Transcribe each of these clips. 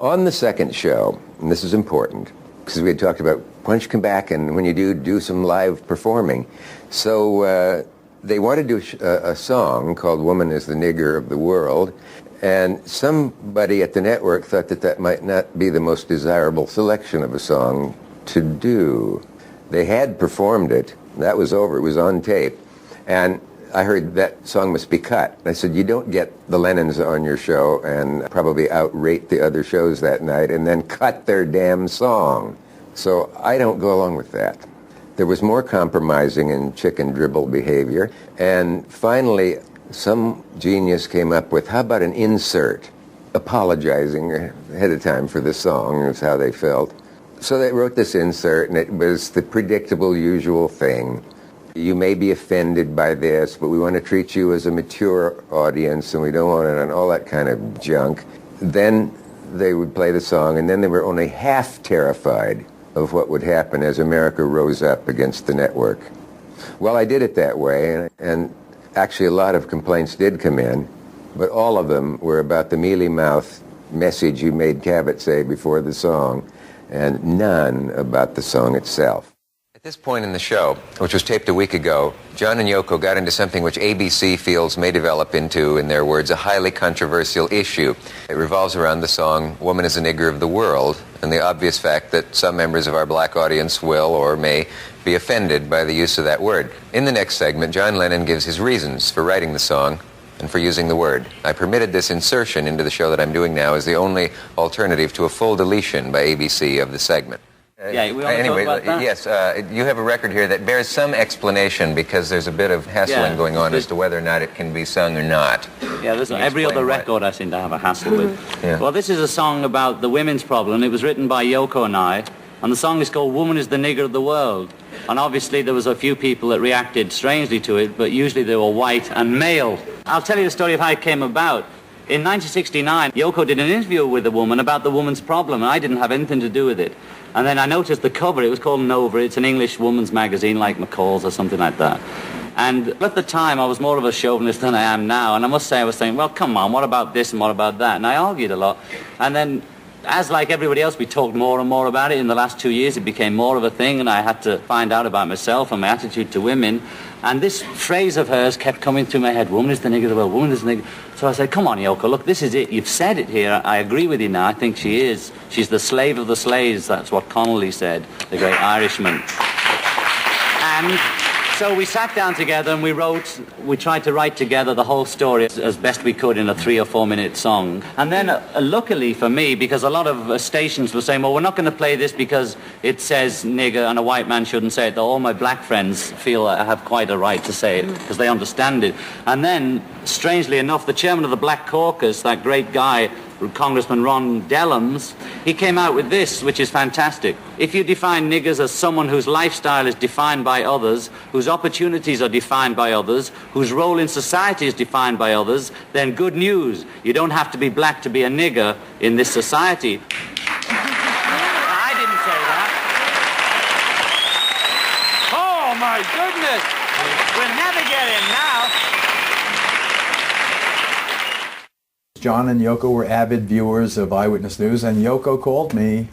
On the second show, and this is important, because we had talked about, why don't you come back and when you do some live performing. So they wanted to do a song called Woman is the Nigger of the World, and somebody at the network thought that might not be the most desirable selection of a song to do. They had performed it. That was over. It was on tape. And I heard that song must be cut. I said, you don't get the Lennons on your show and probably outrate the other shows that night and then cut their damn song. So I don't go along with that. There was more compromising and chicken dribble behavior. And finally, some genius came up with, how about an insert, apologizing ahead of time for the song, is how they felt. So they wrote this insert, and it was the predictable, usual thing. You may be offended by this, but we want to treat you as a mature audience, and we don't want it on all that kind of junk. Then they would play the song, and then they were only half terrified of what would happen as America rose up against the network. Well, I did it that way, and actually a lot of complaints did come in, but all of them were about the mealy-mouthed message you made Cavett say before the song, and none about the song itself. At this point in the show, which was taped a week ago, John and Yoko got into something which ABC feels may develop into, in their words, a highly controversial issue. It revolves around the song Woman is the Nigger of the World, and the obvious fact that some members of our black audience will or may be offended by the use of that word. In the next segment, John Lennon gives his reasons for writing the song and for using the word. I permitted this insertion into the show that I'm doing now as the only alternative to a full deletion by ABC of the segment. Yeah, we anyway, talk about that? Yes, you have a record here that bears some explanation because there's a bit of hassling going on as to whether or not it can be sung or not. Yeah, there's every other record I seem to have a hassle with. Yeah. Well, this is a song about the women's problem. It was written by Yoko and I, and the song is called Woman is the Nigger of the World. And obviously there was a few people that reacted strangely to it, but usually they were white and male. I'll tell you the story of how it came about. In 1969, Yoko did an interview with a woman about the woman's problem, and I didn't have anything to do with it. And then I noticed the cover. It was called Nova. It's an English woman's magazine like McCall's or something like that. And at the time, I was more of a chauvinist than I am now. And I must say, I was saying, well, come on, what about this and what about that? And I argued a lot. And then, as like everybody else, we talked more and more about it. In the last 2 years, it became more of a thing, and I had to find out about myself and my attitude to women. And this phrase of hers kept coming through my head, woman is the nigger of the world, woman is the nigger. So I said, come on, Yoko, look, this is it. You've said it here. I agree with you now. I think she is. She's the slave of the slaves. That's what Connolly said, the great Irishman. And so we sat down together and we tried to write together the whole story as best we could in a 3 or 4 minute song. And then luckily for me, because a lot of stations were saying, well, we're not going to play this because it says nigger and a white man shouldn't say it, though all my black friends feel I have quite a right to say it because they understand it. And then, strangely enough, the chairman of the Black Caucus, that great guy, Congressman Ron Dellums, he came out with this, which is fantastic. If you define niggers as someone whose lifestyle is defined by others, whose opportunities are defined by others, whose role in society is defined by others, then good news. You don't have to be black to be a nigger in this society. I didn't say that. Oh, my goodness. We'll never get in now. John and Yoko were avid viewers of Eyewitness News, and Yoko called me,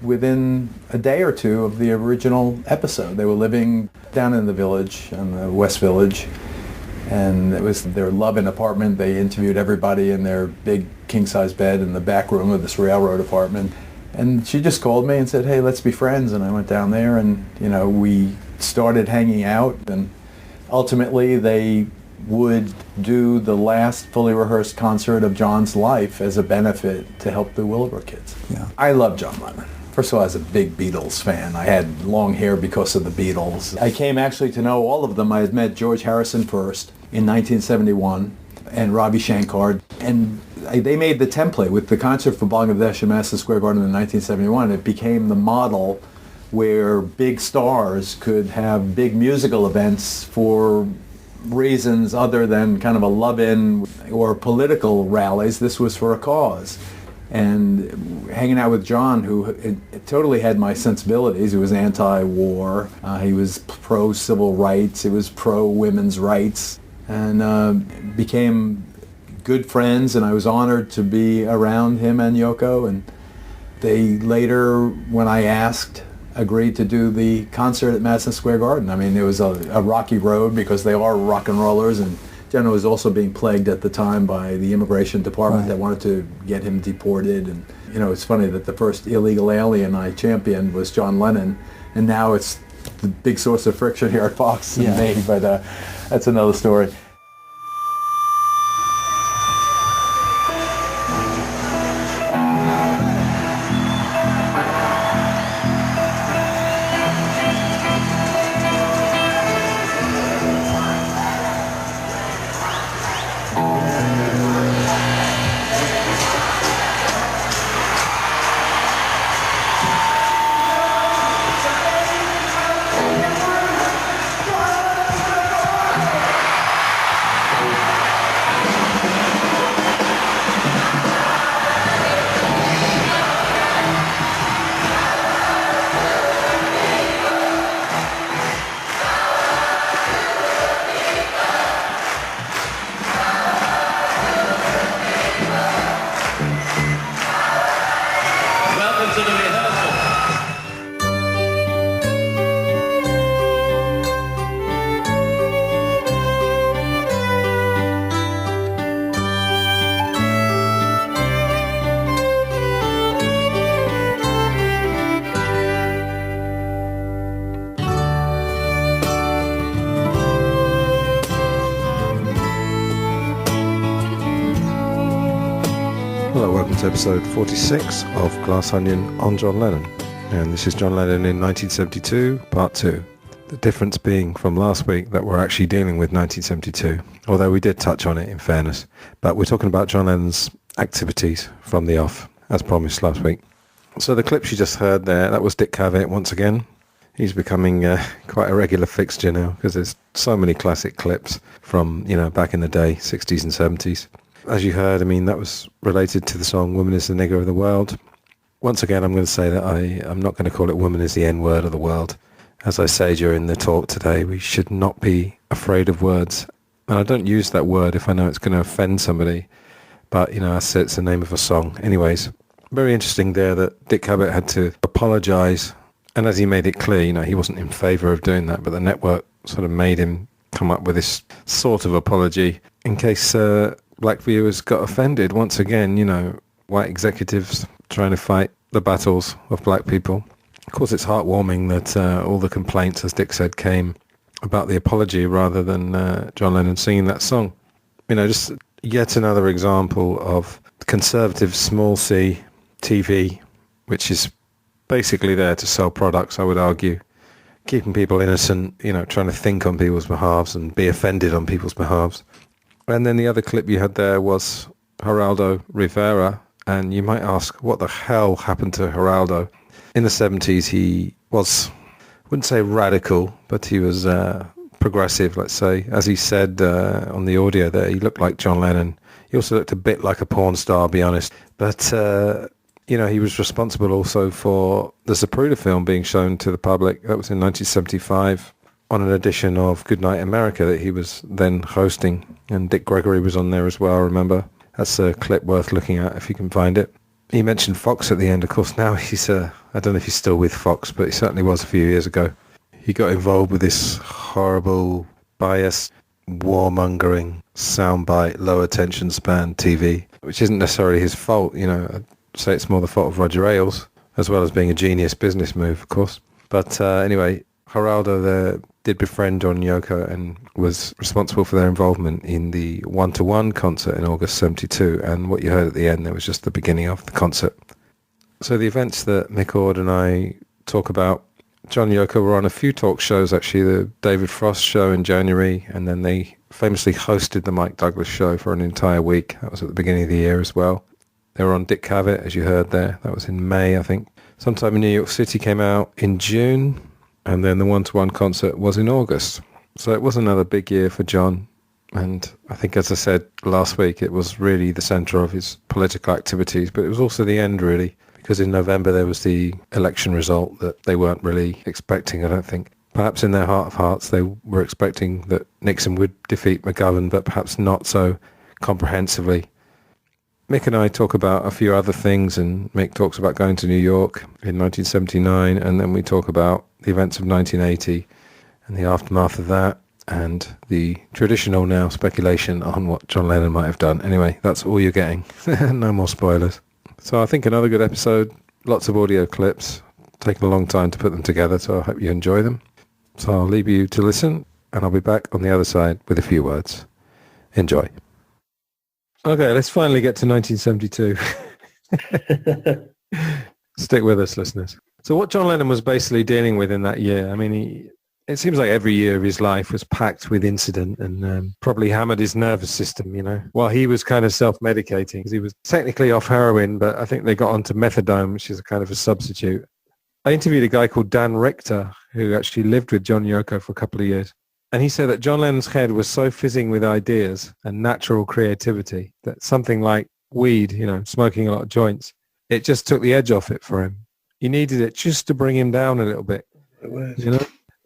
within a day or two of the original episode. They were living down in the village, in the West Village, and it was their love-in apartment. They interviewed everybody in their big king-size bed in the back room of this railroad apartment. And she just called me and said, hey, let's be friends. And I went down there, and, we started hanging out, and ultimately they would do the last fully rehearsed concert of John's life as a benefit to help the Willowbrook kids. Yeah. I love John Lennon. First of all, I was a big Beatles fan. I had long hair because of the Beatles. I came actually to know all of them. I had met George Harrison first in 1971 and Ravi Shankar. And they made the template with the concert for Bangladesh in Madison Square Garden in 1971. It became the model where big stars could have big musical events for reasons other than kind of a love-in or political rallies. This was for a cause. And hanging out with John, who it totally had my sensibilities. He was anti-war. He was pro-civil rights. He was pro-women's rights. And became good friends, and I was honored to be around him and Yoko. And they later, when I asked, agreed to do the concert at Madison Square Garden. I mean, it was a rocky road because they are rock and rollers, and Jenna was also being plagued at the time by the immigration department that wanted to get him deported. And, you know, it's funny that the first illegal alien I championed was John Lennon, and now it's the big source of friction here at Fox and me, but that's another story. Episode 46 of Glass Onion on John Lennon, and this is John Lennon in 1972 part 2. The difference being from last week that we're actually dealing with 1972, although we did touch on it in fairness, but we're talking about John Lennon's activities from the off as promised last week. So the clips you just heard there, that was Dick Cavett once again. He's becoming quite a regular fixture now because there's so many classic clips from, you know, back in the day, 60s and 70s. As you heard, I mean, that was related to the song Woman is the Nigger of the World. Once again, I'm going to say that I'm not going to call it Woman is the N-word of the world. As I say during the talk today, we should not be afraid of words. And I don't use that word if I know it's going to offend somebody. But, you know, I said it's the name of a song. Anyways, very interesting there that Dick Cavett had to apologise. And as he made it clear, you know, he wasn't in favour of doing that. But the network sort of made him come up with this sort of apology in case black viewers got offended. Once again, you know, white executives trying to fight the battles of black people. Of course, it's heartwarming that all the complaints, as Dick said, came about the apology rather than John Lennon singing that song. You know, just yet another example of conservative small c TV, which is basically there to sell products, I would argue, keeping people innocent, you know, trying to think on people's behalves and be offended on people's behalves. And then the other clip you had there was Geraldo Rivera, and you might ask, what the hell happened to Geraldo? In the 70s, he was, I wouldn't say radical, but he was progressive, let's say. As he said on the audio there, he looked like John Lennon. He also looked a bit like a porn star, I'll be honest. But, you know, he was responsible also for the Zapruder film being shown to the public. That was in 1975. On an edition of Goodnight America that he was then hosting, and Dick Gregory was on there as well, remember? That's a clip worth looking at if you can find it. He mentioned Fox at the end. Of course, now he's, I don't know if he's still with Fox, but he certainly was a few years ago. He got involved with this horrible, biased, warmongering, soundbite, low attention span TV, which isn't necessarily his fault. You know, I'd say it's more the fault of Roger Ailes, as well as being a genius business move, of course. But anyway, Geraldo there did befriend John and Yoko and was responsible for their involvement in the one-to-one concert in August 72. And what you heard at the end there was just the beginning of the concert. So the events that Mick Ord and I talk about, John and Yoko were on a few talk shows, actually, the David Frost show in January, and then they famously hosted the Mike Douglas show for an entire week. That was at the beginning of the year as well. They were on Dick Cavett, as you heard there. That was in May, I think. Sometime in New York City came out in June, and then the one-to-one concert was in August. So it was another big year for John. And I think, as I said last week, it was really the centre of his political activities. But it was also the end, really, because in November there was the election result that they weren't really expecting, I don't think. Perhaps in their heart of hearts they were expecting that Nixon would defeat McGovern, but perhaps not so comprehensively. Mick and I talk about a few other things, and Mick talks about going to New York in 1979, and then we talk about the events of 1980 and the aftermath of that, and the traditional now speculation on what John Lennon might have done. Anyway, that's all you're getting. No more spoilers. So I think another good episode, lots of audio clips, taken a long time to put them together, so I hope you enjoy them. So I'll leave you to listen, and I'll be back on the other side with a few words. Enjoy. Okay, let's finally get to 1972. Stick with us, listeners. So what John Lennon was basically dealing with in that year, I mean, it seems like every year of his life was packed with incident and probably hammered his nervous system, while he was kind of self-medicating. Because he was technically off heroin, but I think they got onto methadone, which is a kind of a substitute. I interviewed a guy called Dan Richter, who actually lived with John and Yoko for a couple of years. And he said that John Lennon's head was so fizzing with ideas and natural creativity that something like weed, smoking a lot of joints, it just took the edge off it for him. He needed it just to bring him down a little bit.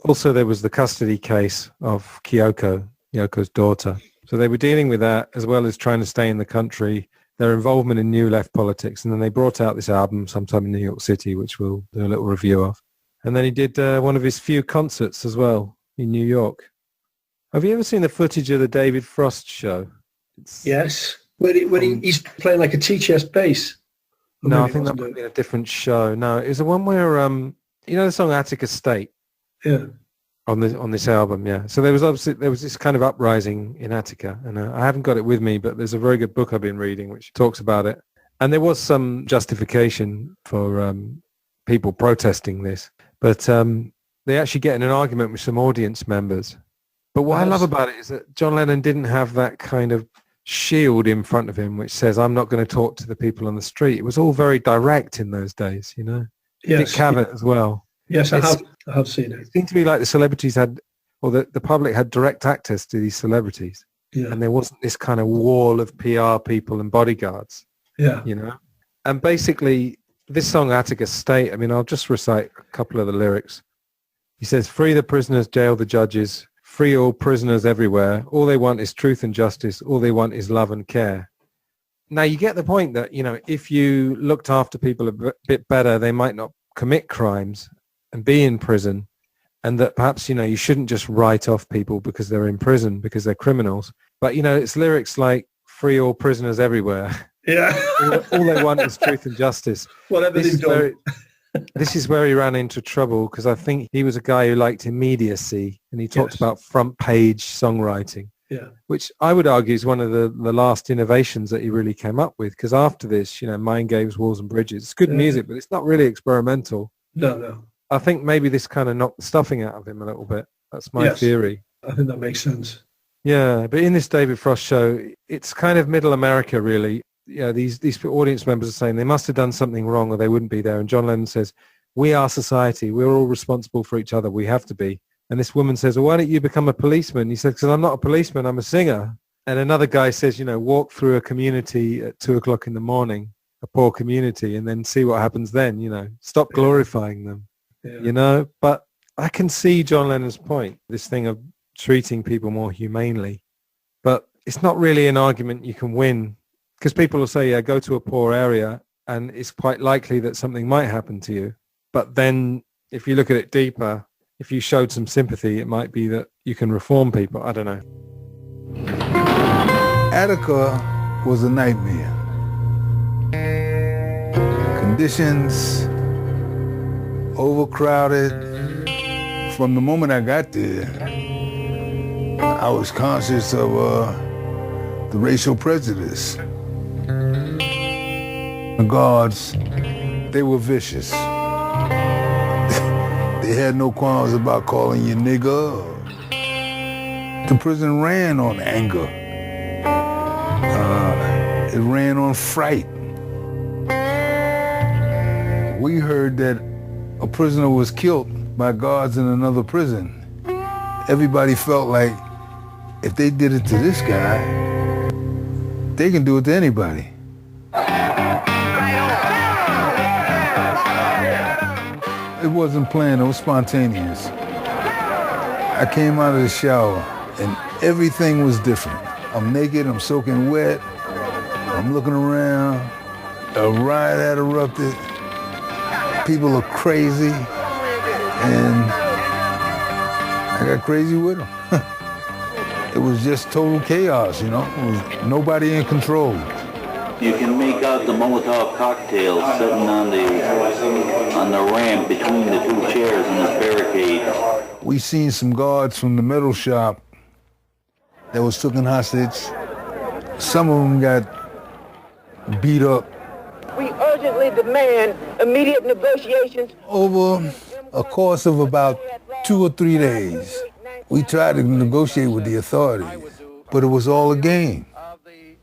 Also, there was the custody case of Yoko's daughter. So they were dealing with that as well as trying to stay in the country, their involvement in New Left politics. And then they brought out this album sometime in New York City, which we'll do a little review of. And then he did one of his few concerts as well in New York. Have you ever seen the footage of the David Frost show? Yes. He's playing like a T-chess bass. No, I think that might be a different show. No, it was the one where, the song Attica State? Yeah. On this album, yeah. So there was this kind of uprising in Attica, and I haven't got it with me, but there's a very good book I've been reading which talks about it. And there was some justification for people protesting this, but they actually get in an argument with some audience members. But what I love about it is that John Lennon didn't have that kind of shield in front of him which says, I'm not going to talk to the people on the street. It was all very direct in those days, Yes. Dick Cavett as well. Yes, I have seen it. It seemed to be like the celebrities had, or the public had direct access to these celebrities. Yeah. And there wasn't this kind of wall of PR people and bodyguards. Yeah. And basically, this song, Attica State, I'll just recite a couple of the lyrics. He says, free the prisoners, jail the judges, free all prisoners everywhere. All they want is truth and justice. All they want is love and care. Now, you get the point that, if you looked after people a bit better, they might not commit crimes and be in prison, and that perhaps, you shouldn't just write off people because they're in prison, because they're criminals. But, it's lyrics like, free all prisoners everywhere. Yeah. all they want is truth and justice. Whatever they've done. This is where he ran into trouble, because I think he was a guy who liked immediacy, and he talked about front page songwriting, which I would argue is one of the last innovations that he really came up with, because after this, Mind Games, Walls and Bridges, it's good music, but it's not really experimental. No. I think maybe this kind of knocked the stuffing out of him a little bit. That's my theory. I think that makes sense. Yeah, but in this David Frost show, it's kind of middle America, really. These audience members are saying they must have done something wrong or they wouldn't be there. And John Lennon says, we are society. We're all responsible for each other. We have to be. And this woman says, well, why don't you become a policeman? He said, because I'm not a policeman, I'm a singer. And another guy says, walk through a community at 2:00 in the morning, a poor community, and then see what happens then, stop glorifying them, But I can see John Lennon's point, this thing of treating people more humanely. But it's not really an argument you can win. Because people will say, go to a poor area, and it's quite likely that something might happen to you. But then if you look at it deeper, if you showed some sympathy, it might be that you can reform people. I don't know. Attica was a nightmare. Conditions, overcrowded. From the moment I got there, I was conscious of the racial prejudice. The guards, they were vicious. They had no qualms about calling you nigger. The prison ran on anger. It ran on fright. We heard that a prisoner was killed by guards in another prison. Everybody felt like if they did it to this guy, they can do it to anybody. It wasn't planned, it was spontaneous. I came out of the shower and everything was different. I'm naked, I'm soaking wet, I'm looking around, a riot had erupted, people are crazy, and I got crazy with them. It was just total chaos, you know? It was nobody in control. You can make out the Molotov cocktails sitting on the ramp between the two chairs in this barricade. We seen some guards from the metal shop that was taken hostage. Some of them got beat up. We urgently demand immediate negotiations. Over a course of about 2 or 3 days, we tried to negotiate with the authorities, but it was all a game.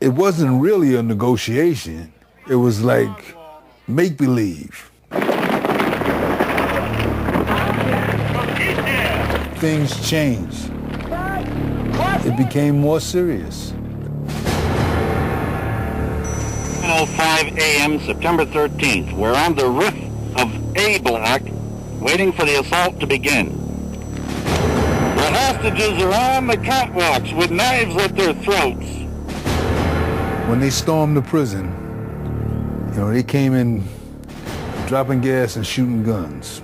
It wasn't really a negotiation. It was like make-believe. Things changed. It became more serious. 10:05 a.m. September 13th. We're on the roof of A block, waiting for the assault to begin. The hostages are on the catwalks with knives at their throats. When they stormed the prison, you know, they came in dropping gas and shooting guns.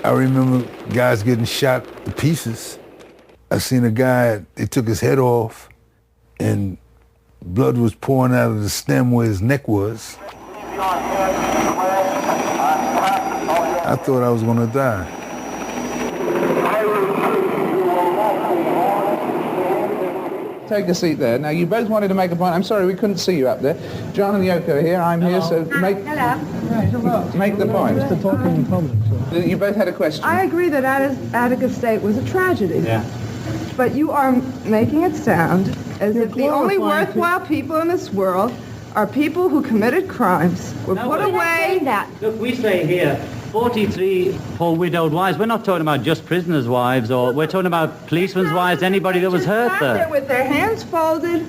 I remember guys getting shot to pieces. I seen a guy, they took his head off and blood was pouring out of the stem where his neck was. I thought I was gonna die. Take a seat there. Now, you both wanted to make a point. I'm sorry, we couldn't see you up there. John and Yoko here, I'm here, so make the point. Just talking in public. So. You both had a question. I agree that Attica's state was a tragedy. Yeah. But you are making it sound as if the only worthwhile people in this world are people who committed crimes, were put away. Look, we say here, 43 poor widowed wives. We're not talking about just prisoners' wives, or we're talking about policemen's wives, anybody that was hurt there. With their hands folded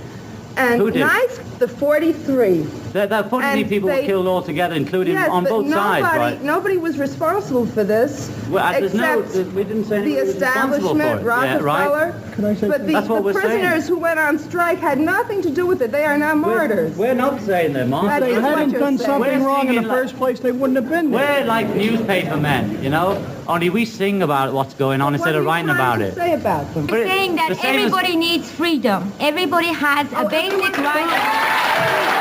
and Who did? nice, the 43. That 43 people were killed altogether, including on both sides, right? Nobody was responsible for this, Well, except we didn't say the anybody was responsible for establishment, it. Rockefeller. Yeah, Can I say But That's what the we're prisoners saying. who went on strike had nothing to do with it. They are now martyrs. We're not saying they're That martyrs. If they is what hadn't you're done saying. something We're wrong in the singing like- first place, they wouldn't have been there. We're like newspaper men, you know? Only we sing about what's going on instead of writing about it. What are you trying to say about them? But Saying that the same as- everybody needs freedom. Everybody has a basic right.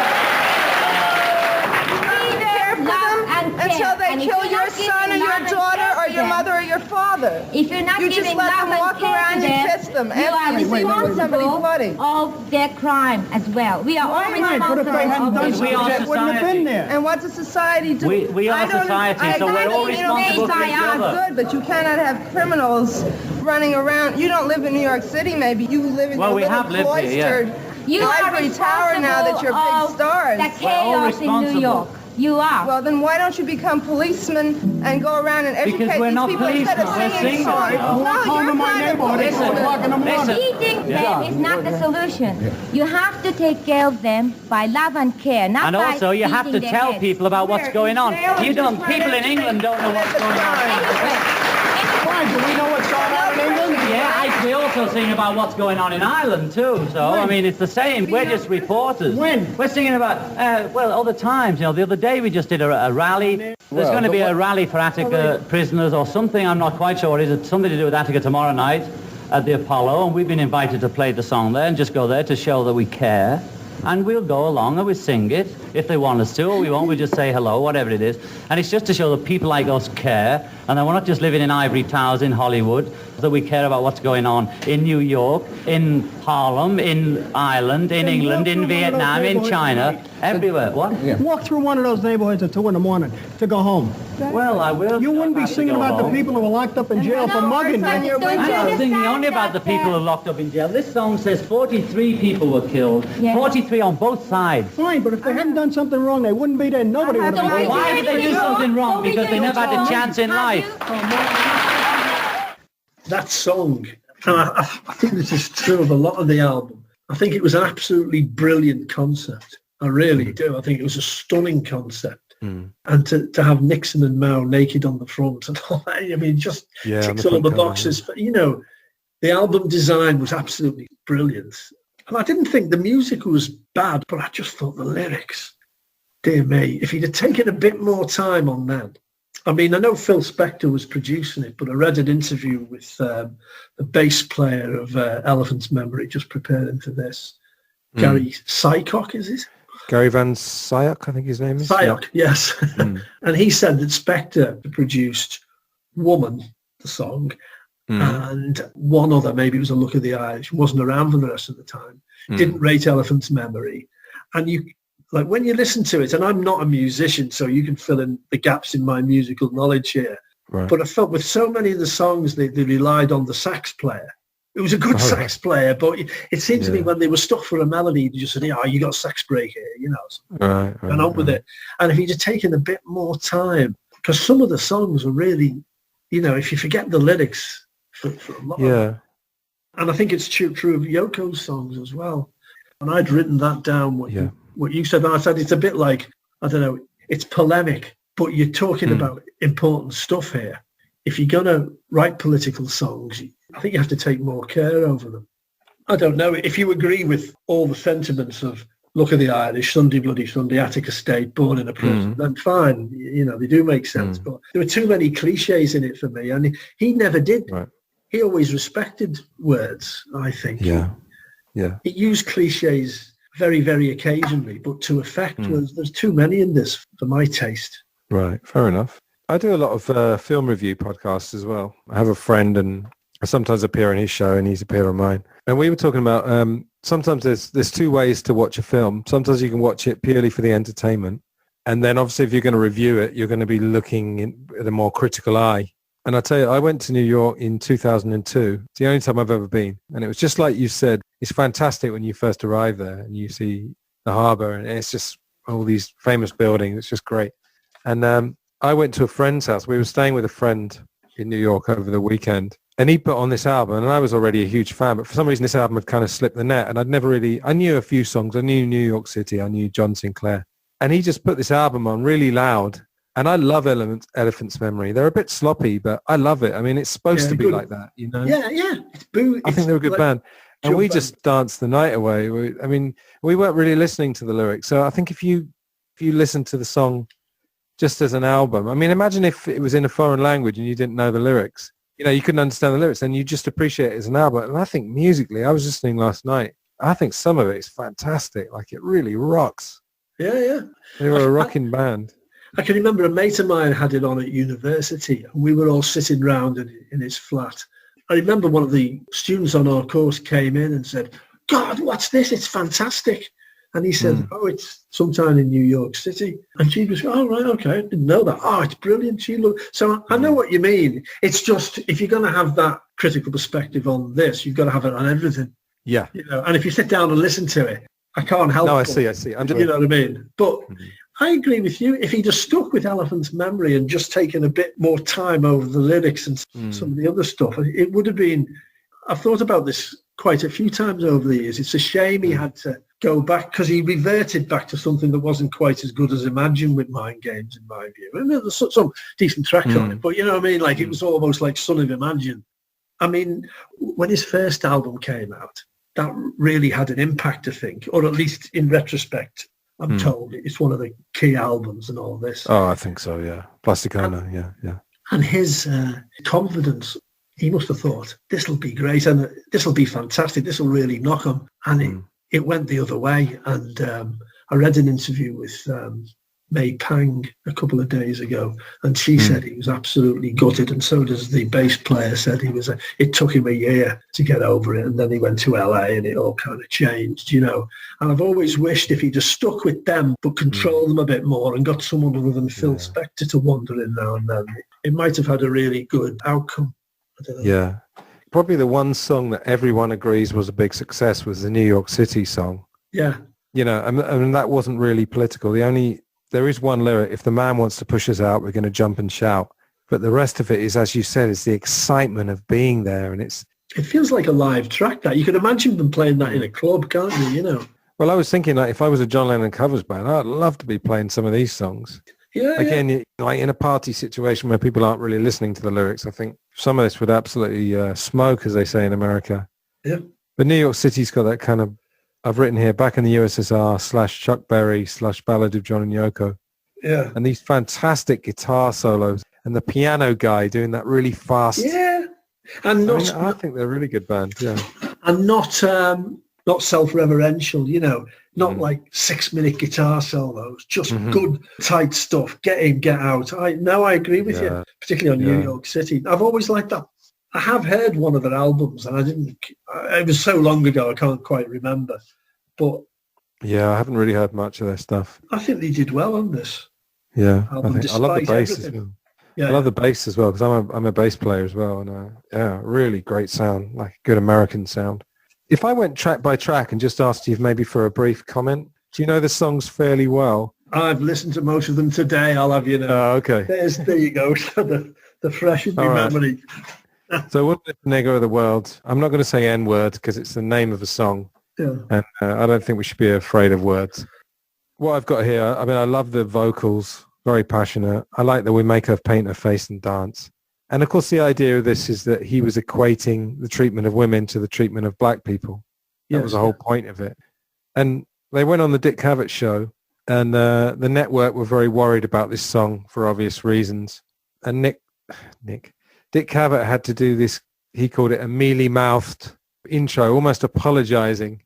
Until they kill your son or your daughter or your mother or your father. If you're not You just giving let love them walk and care around to and them, kiss them. you are Somebody bloody. responsible of their crime as well. We are all Right, but if responsible they hadn't of done it. something, We are that wouldn't have society. been there. And what's a society do? We are I don't- society, so we're all responsible for each other. Good, but you cannot have criminals running around. You don't live in New York City, maybe. You live in Well, your we little have lived here, yeah. cloistered You are ivory tower now that you're responsible big stars. of the chaos in New York. You are. Well, then why don't you become policemen and go around and educate Because we're these not people instead of policemen, we're singing singers, songs? you know? No, Come you're to my not a neighborhood at 4 o'clock in the morning. Listen. Beating them is not the solution. You have to take care of them by love and care, not And by also, you have to beating their tell heads. people about what's going on. You don't. Just People in England don't know what's going on. Why? Do we know what's going on in England? Yeah, we also sing about what's going on in Ireland too. So I mean, it's the same. We're just reporters. When? We're singing about well, other times. You know, the other day we just did a rally. There's going to be a rally for Attica prisoners or something. I'm not quite sure. Is it something to do with Attica tomorrow night at the Apollo? And we've been invited to play the song there and just go there to show that we care. And we'll go along and we sing it if they want us to, or we won't. We just say hello, whatever it is. And it's just to show that people like us care, and that we're not just living in ivory towers in Hollywood, that we care about what's going on in New York, in Harlem, in Ireland, in England, in Vietnam, in China, everywhere. What? Walk through one of those neighborhoods at 2 in the morning to go home. Well, I will. You wouldn't be have to singing go about home. the people who were locked up in jail for mugging you. I'm not singing only about the people who are locked up in jail. This song says 43 people were killed. Yeah. 43 on both sides. Fine, but if they hadn't done something wrong, they wouldn't be there. Nobody would have been there. Why did they do something wrong? Because they never had a chance in life. That song, and I think this is true of a lot of the album, I think it was an absolutely brilliant concept. I really do. I think it was a stunning concept. And to have Nixon and Mao naked on the front and all that, I mean, just ticks all the boxes. For, you know, the album design was absolutely brilliant. And I didn't think the music was bad, but I just thought the lyrics, dear me, if he'd have taken a bit more time on that. I mean, I know Phil Spector was producing it, but I read an interview with the bass player of Elephant's Memory, just preparing for this. Gary Sycock, is it? Gary Van Syok, I think his name is. Syok, yes. And he said that Spector produced Woman, the song, and one other, maybe it was A Look of the Eye. She wasn't around for the rest of the time. Didn't rate Elephant's Memory. And you, like, when you listen to it, and I'm not a musician, so you can fill in the gaps in my musical knowledge here, but I felt with so many of the songs, they relied on the sax player. It was a good sax player, but it seemed to me when they were stuck for a melody, they just said, "Oh, you got a sax break here," you know. And on with it. And if he'd have taken a bit more time, because some of the songs are really, you know, if you forget the lyrics for a lot of them. And I think it's true of Yoko's songs as well. And I'd written that down, what you said. And I said, it's a bit like, I don't know, it's polemic, but you're talking about important stuff here. If you're going to write political songs, I think you have to take more care over them. I don't know if you agree with all the sentiments of Look at the Irish, Sunday Bloody Sunday, Attic Estate, Born in a Prison, then fine, you know, they do make sense. But there were too many cliches in it for me, and he never did. He always respected words, I think. He used cliches very, very occasionally, but to effect there's too many in this for my taste. Right, fair enough. I do a lot of film review podcasts as well. I have a friend, and I sometimes appear on his show, and he's appeared on mine. And we were talking about sometimes there's two ways to watch a film. Sometimes you can watch it purely for the entertainment, and then obviously if you're going to review it, you're going to be looking at a more critical eye. And I tell you, I went to New York in 2002. It's the only time I've ever been, and it was just like you said. It's fantastic when you first arrive there and you see the harbour, and it's just all these famous buildings. It's just great. And I went to a friend's house. We were staying with a friend in New York over the weekend, and he put on this album, and I was already a huge fan, but for some reason this album had kind of slipped the net, and I knew a few songs. I knew New York City, I knew John Sinclair, and he just put this album on really loud, and I love Elephant's Memory. They're a bit sloppy, but I love it. I mean, it's supposed to be like that, you know? I think they're a good band. And we just danced the night away. We weren't really listening to the lyrics, so I think if you listen to the song just as an album. I mean, imagine if it was in a foreign language and you didn't know the lyrics. You know, you couldn't understand the lyrics, and you just appreciate it as an album. And I think musically, I was listening last night, I think some of it is fantastic. Like, it really rocks. They were a rocking band. I can remember a mate of mine had it on at university, and we were all sitting round in his flat. I remember one of the students on our course came in and said, "God, what's this? It's fantastic." And he said, "Oh, it's sometime in New York City." And she was, "Oh, right, okay, I didn't know that. Oh, it's brilliant." So I know what you mean. It's just, if you're going to have that critical perspective on this, you've got to have it on everything. Yeah. You know, and if you sit down and listen to it, I can't help it. No, I see. I'm just, you know what I mean? But I agree with you. If he'd have stuck with Elephant's Memory and just taken a bit more time over the lyrics and some of the other stuff, it would have been... I've thought about this quite a few times over the years. It's a shame he had to go back, because he reverted back to something that wasn't quite as good as Imagine with Mind Games, in my view. I mean, there's some decent tracks on it, but you know what I mean? Like, it was almost like Son of Imagine. I mean, when his first album came out, that really had an impact, I think, or at least in retrospect, I'm told it's one of the key albums and all this. Oh, I think so, yeah. Plasticana, yeah. And his confidence, he must have thought, this will be great, and this will be fantastic, this will really knock him. And it went the other way. And I read an interview with May Pang a couple of days ago, and she said he was absolutely gutted, and so does the bass player. Said it took him a year to get over it, and then he went to LA and it all kind of changed, you know. And I've always wished if he'd just stuck with them but controlled them a bit more and got someone other than Phil Spector to wander in now and then, it might have had a really good outcome. I don't know. Yeah. Probably the one song that everyone agrees was a big success was the New York City song. Yeah. You know, I mean, that wasn't really political. There is one lyric: if the man wants to push us out, we're going to jump and shout. But the rest of it is, as you said, it's the excitement of being there, and it's It feels like a live track. That you can imagine them playing that in a club, can't you? You know. Well, I was thinking, like, if I was a John Lennon covers band, I'd love to be playing some of these songs. Yeah. Again, like in a party situation where people aren't really listening to the lyrics, I think some of this would absolutely smoke, as they say in America. Yeah. But New York City's got that kind of, I've written here, back in the USSR / Chuck Berry / Ballad of John and Yoko. Yeah. And these fantastic guitar solos and the piano guy doing that really fast. Yeah. And I think they're a really good band, yeah. And not self-referential, you know, not like 6-minute guitar solos, just good, tight stuff, get in, get out. I agree with you, particularly on New York City. I've always liked that. I have heard one of their albums, and it was so long ago, I can't quite remember. But yeah, I haven't really heard much of their stuff. I think they did well on this. Yeah, album, I love the bass as well. Yeah. I love the bass as well, because I'm a bass player as well, and really great sound, like a good American sound. If I went track by track and just asked you maybe for a brief comment, do you know the songs fairly well? I've listened to most of them today, I'll have you know. Oh, okay. There you go, the fresh in my memory. So Woman is the Nigger of the World. I'm not going to say N-word because it's the name of a song. Yeah. And I don't think we should be afraid of words. What I've got here, I mean, I love the vocals, very passionate. I like that we make her paint her face and dance. And of course, the idea of this is that he was equating the treatment of women to the treatment of black people. That was the whole point of it. And they went on the Dick Cavett show, and the network were very worried about this song for obvious reasons. And Dick Cavett had to do this, he called it a mealy-mouthed intro, almost apologizing.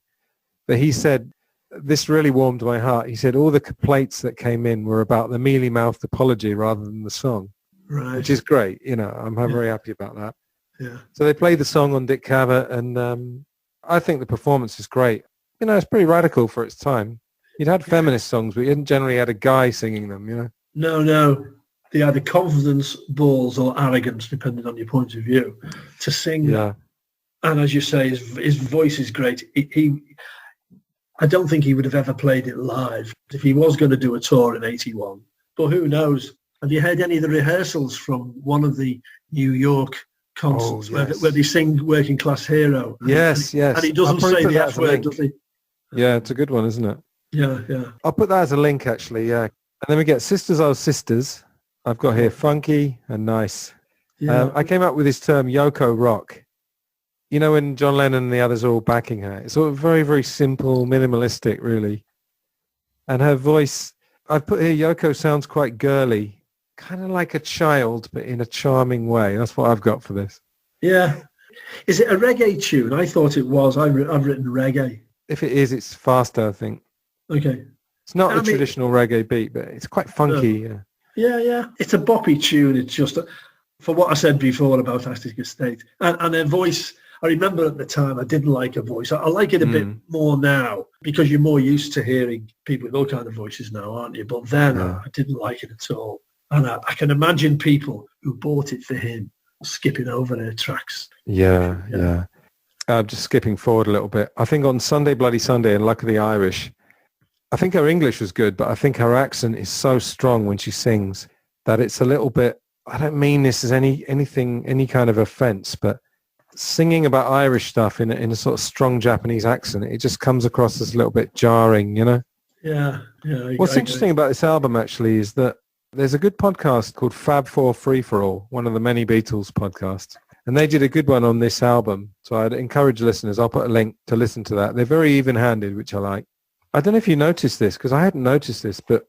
But he said, this really warmed my heart. He said all the complaints that came in were about the mealy-mouthed apology rather than the song. Right. Which is great. You know, I'm very happy about that. Yeah. So they played the song on Dick Cavett, and I think the performance is great. You know, it's pretty radical for its time. You'd had feminist songs, but you hadn't generally had a guy singing them, you know? No. They had the confidence, balls, or arrogance, depending on your point of view, to sing. Yeah. And as you say, his voice is great. I don't think he would have ever played it live if he was going to do a tour in 81. But who knows? Have you heard any of the rehearsals from one of the New York concerts where they sing Working Class Hero? Yes. And he doesn't say the F word, does he? Yeah, it's a good one, isn't it? Yeah. I'll put that as a link, actually, yeah. And then we get Sisters Oh Sisters. I've got here funky and nice. Yeah. I came up with this term Yoko rock. You know, when John Lennon and the others are all backing her. It's sort of very, very simple, minimalistic, really. And her voice, I've put here Yoko sounds quite girly, kind of like a child, but in a charming way. That's what I've got for this. Yeah. Is it a reggae tune? I thought it was. I've written reggae. If it is, it's faster, I think. Okay. It's not a traditional reggae beat, but it's quite funky. No. Yeah. It's a boppy tune. It's just, for what I said before about Astic Estate. And her voice, I remember at the time I didn't like her voice. I like it a bit more now because you're more used to hearing people with all kind of voices now, aren't you? But then I didn't like it at all. And I can imagine people who bought it for him skipping over their tracks. Yeah. Just skipping forward a little bit. I think on Sunday Bloody Sunday and Luck of the Irish, I think her English was good, but I think her accent is so strong when she sings that it's a little bit, I don't mean this as any kind of offense, but singing about Irish stuff in a sort of strong Japanese accent, it just comes across as a little bit jarring, you know? Yeah. What's interesting about this album, actually, is that there's a good podcast called Fab Four Free for All, one of the many Beatles podcasts. And they did a good one on this album. So I'd encourage listeners, I'll put a link to listen to that. They're very even-handed, which I like. I don't know if you noticed this, because I hadn't noticed this, but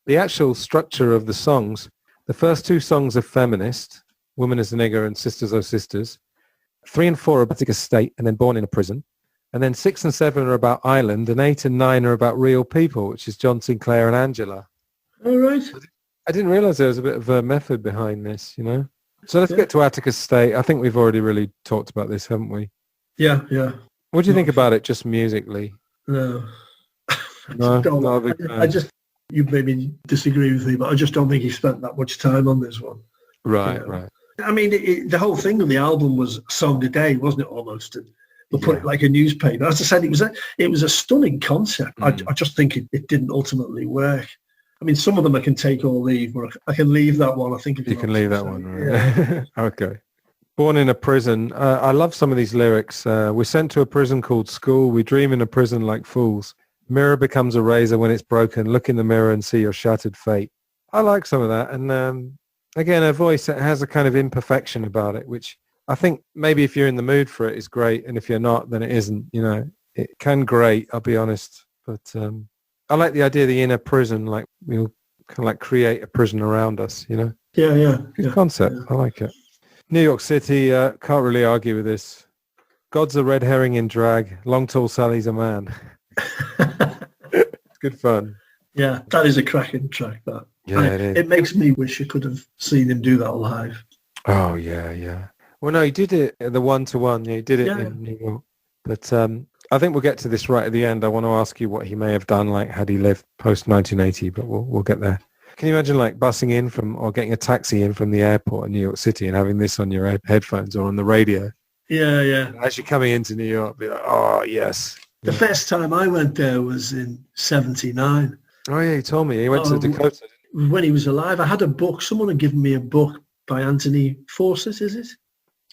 the actual structure of the songs, the first two songs are feminist, Woman is the Nigger and Sisters Oh Sisters. 3 and 4 are Baltic Estate and then Born in a Prison. And then 6 and 7 are about Ireland, and 8 and 9 are about real people, which is John Sinclair and Angela. All right. I didn't realize there was a bit of a method behind this, you know? So let's get to Atticus State. I think we've already really talked about this, haven't we? Yeah. What do you think about it just musically? No. I just, you maybe disagree with me, but I just don't think he spent that much time on this one. Right. I mean, the whole thing of the album was a song a day, wasn't it, almost? We'll put it like a newspaper. As I said, it was a stunning concept. I just think it didn't ultimately work. I mean, some of them I can take or leave, but I can leave that one. I think you can leave that one, right? Yeah. Okay. Born in a prison. I love some of these lyrics. We're sent to a prison called school. We dream in a prison like fools. Mirror becomes a razor when it's broken. Look in the mirror and see your shattered fate. I like some of that. And again, a voice that has a kind of imperfection about it, which I think maybe if you're in the mood for it is great. And if you're not, then it isn't. You know, it can grate, I'll be honest. But I like the idea of the inner prison, like we'll kind of like create a prison around us, you know? Yeah. Good concept. Yeah. I like it. New York City, can't really argue with this. God's a red herring in drag. Long tall Sally's a man. It's good fun. Yeah, that is a cracking track, that. Yeah, it is. It makes me wish I could have seen him do that live. Oh, yeah. Well, no, he did it at the one-to-one. Yeah, he did it in New York. But I think we'll get to this right at the end. I want to ask you what he may have done, like, had he lived post-1980, but we'll get there. Can you imagine, like, bussing in or getting a taxi in from the airport in New York City and having this on your headphones or on the radio? Yeah. As you're coming into New York, be like, oh, yes. The first time I went there was in 1979. Oh, yeah, you told me. He went to Dakota. When he was alive, I had a book. Someone had given me a book by Anthony Fawcett, is it?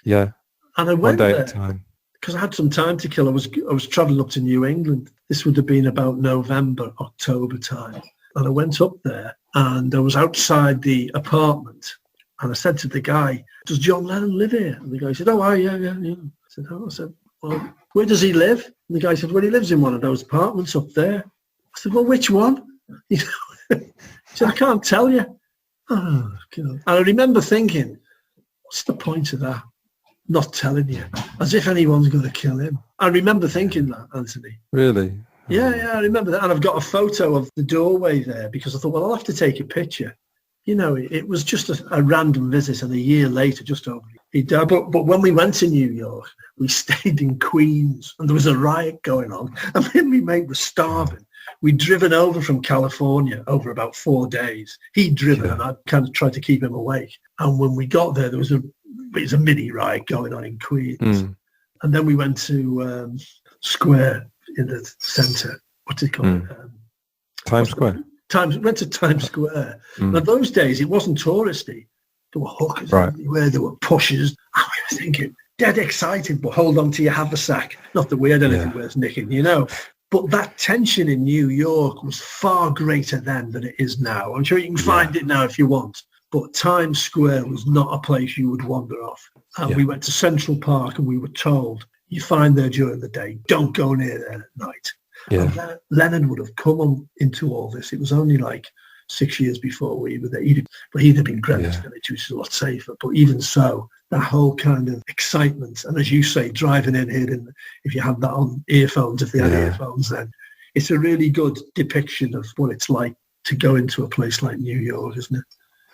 Yeah. And I One went day there at a time. because I had some time to kill. I was travelling up to New England. This would have been about November, October time. And I went up there and I was outside the apartment and I said to the guy, does John Lennon live here? And the guy said, oh, yeah. I said, oh. I said, well, where does he live? And the guy said, well, he lives in one of those apartments up there. I said, well, which one? He said, I can't tell you. Oh, God. And I remember thinking, what's the point of that? Not telling you, as if anyone's going to kill him. I remember thinking that, Anthony. Really? Yeah, I remember that. And I've got a photo of the doorway there because I thought, well, I'll have to take a picture. You know, it was just a random visit, and a year later, just over, he died. But when we went to New York, we stayed in Queens, and there was a riot going on, and me and my mate were starving. We'd driven over from California over about 4 days. He'd driven, and I'd kind of tried to keep him awake. And when we got there, there was a mini riot going on in Queens. And then we went to Square in the centre. What's it called? Times Square. Went to Times Square. Now, those days, it wasn't touristy. There were hookers everywhere. There were pushers. I was thinking, dead excited, but hold on to your haversack. Not that we had anything worth nicking, you know. But that tension in New York was far greater then than it is now. I'm sure you can find it now if you want. But Times Square was not a place you would wander off. And we went to Central Park and we were told, you find there during the day, don't go near there at night. And Lennon would have come on into all this. It was only like 6 years before we were there. He'd have been Greenwich Village, which is a lot safer. But even so, that whole kind of excitement, and as you say, driving in here, if you had that on earphones, if they had earphones then, it's a really good depiction of what it's like to go into a place like New York, isn't it?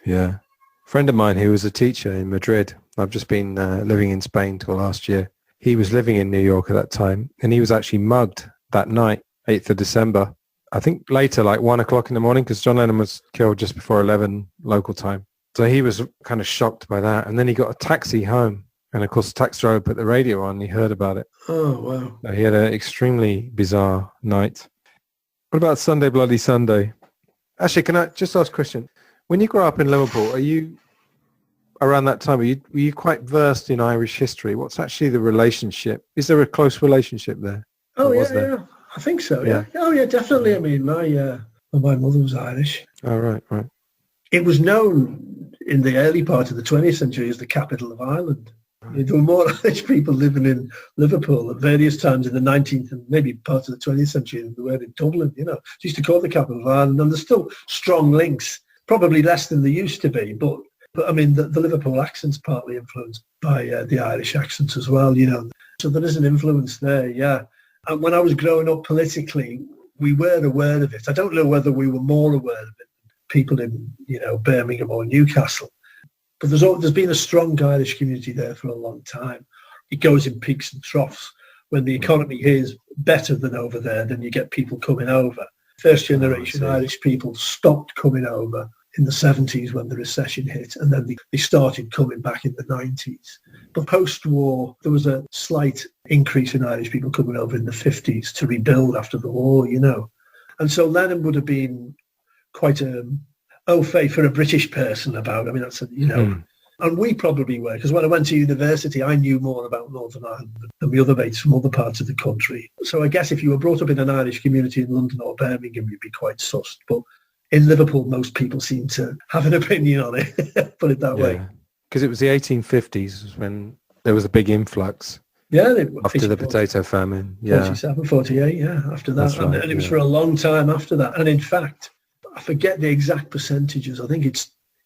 Yeah. A friend of mine who was a teacher in Madrid, I've just been living in Spain till last year. He was living in New York at that time, and he was actually mugged that night, 8th of December. I think later, like 1 o'clock in the morning, because John Lennon was killed just before 11 local time. So he was kind of shocked by that. And then he got a taxi home. And of course, the taxi driver put the radio on and he heard about it. Oh, wow. So he had an extremely bizarre night. What about Sunday Bloody Sunday? Actually, can I just ask Christian, when you grew up in Liverpool, are you, around that time, were you quite versed in Irish history? What's actually the relationship? Is there a close relationship there? Oh, yeah. I think so, yeah. Oh, yeah, definitely. I mean, my mother was Irish. Oh, right. It was known in the early part of the 20th century as the capital of Ireland. Right. There were more Irish people living in Liverpool at various times in the 19th and maybe part of the 20th century than there were in Dublin, you know. They used to call it the capital of Ireland, and there's still strong links, probably less than there used to be, but I mean, the Liverpool accent's partly influenced by the Irish accents as well, you know. So there is an influence there, yeah. And when I was growing up politically, we were aware of it. I don't know whether we were more aware of it than people in, you know, Birmingham or Newcastle. But there's been a strong Irish community there for a long time. It goes in peaks and troughs. When the economy here is better than over there, then you get people coming over. First generation Irish people stopped coming over in the 70s when the recession hit, and then they started coming back in the 90s. But post-war, there was a slight increase in Irish people coming over in the 50s to rebuild after the war, you know. And so Lennon would have been quite au fait for a British person about, I mean, that's, you know, And we probably were, because when I went to university, I knew more about Northern Ireland than the other mates from other parts of the country. So I guess if you were brought up in an Irish community in London or Birmingham, you'd be quite sussed. But in Liverpool, most people seem to have an opinion on it, put it that way. Because it was the 1850s when there was a big influx. Yeah, after the potato famine. 47, 48, after that. Right, and it was for a long time after that. And in fact, I forget the exact percentages. I think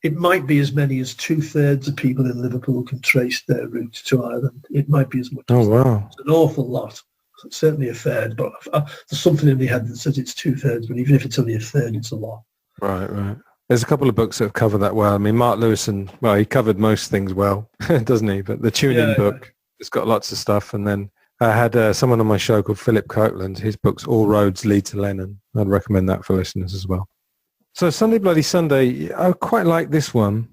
it might be as many as 2/3 of people in Liverpool can trace their roots to Ireland. It might be as much as wow. It's an awful lot. It's certainly a third, but there's something in my head that says it's 2/3, but even if it's only a third, it's a lot. Right. There's a couple of books that have covered that well. I mean, Mark Lewison, he covered most things well, doesn't he? But the tuning book, it's got lots of stuff. And then I had someone on my show called Philip Copeland. His book's All Roads Lead to Lennon. I'd recommend that for listeners as well. So Sunday Bloody Sunday, I quite like this one.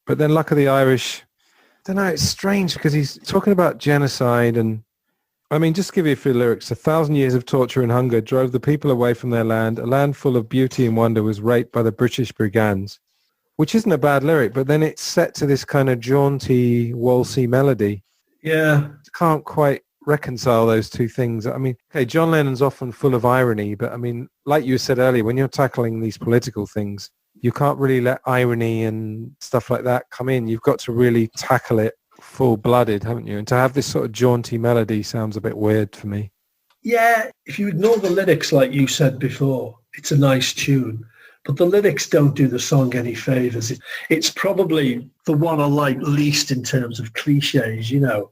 But then Luck of the Irish, I don't know, it's strange because he's talking about genocide. And I mean, just to give you a few lyrics, 1,000 years of torture and hunger drove the people away from their land. A land full of beauty and wonder was raped by the British brigands, which isn't a bad lyric, but then it's set to this kind of jaunty, waltzy melody. Yeah. Can't quite reconcile those two things. I mean, okay, John Lennon's often full of irony, but I mean, like you said earlier, when you're tackling these political things, you can't really let irony and stuff like that come in. You've got to really tackle it full-blooded, haven't you? And to have this sort of jaunty melody sounds a bit weird for me. Yeah, if you ignore the lyrics, like you said before, it's a nice tune. But the lyrics don't do the song any favours. It's probably the one I like least in terms of cliches, you know.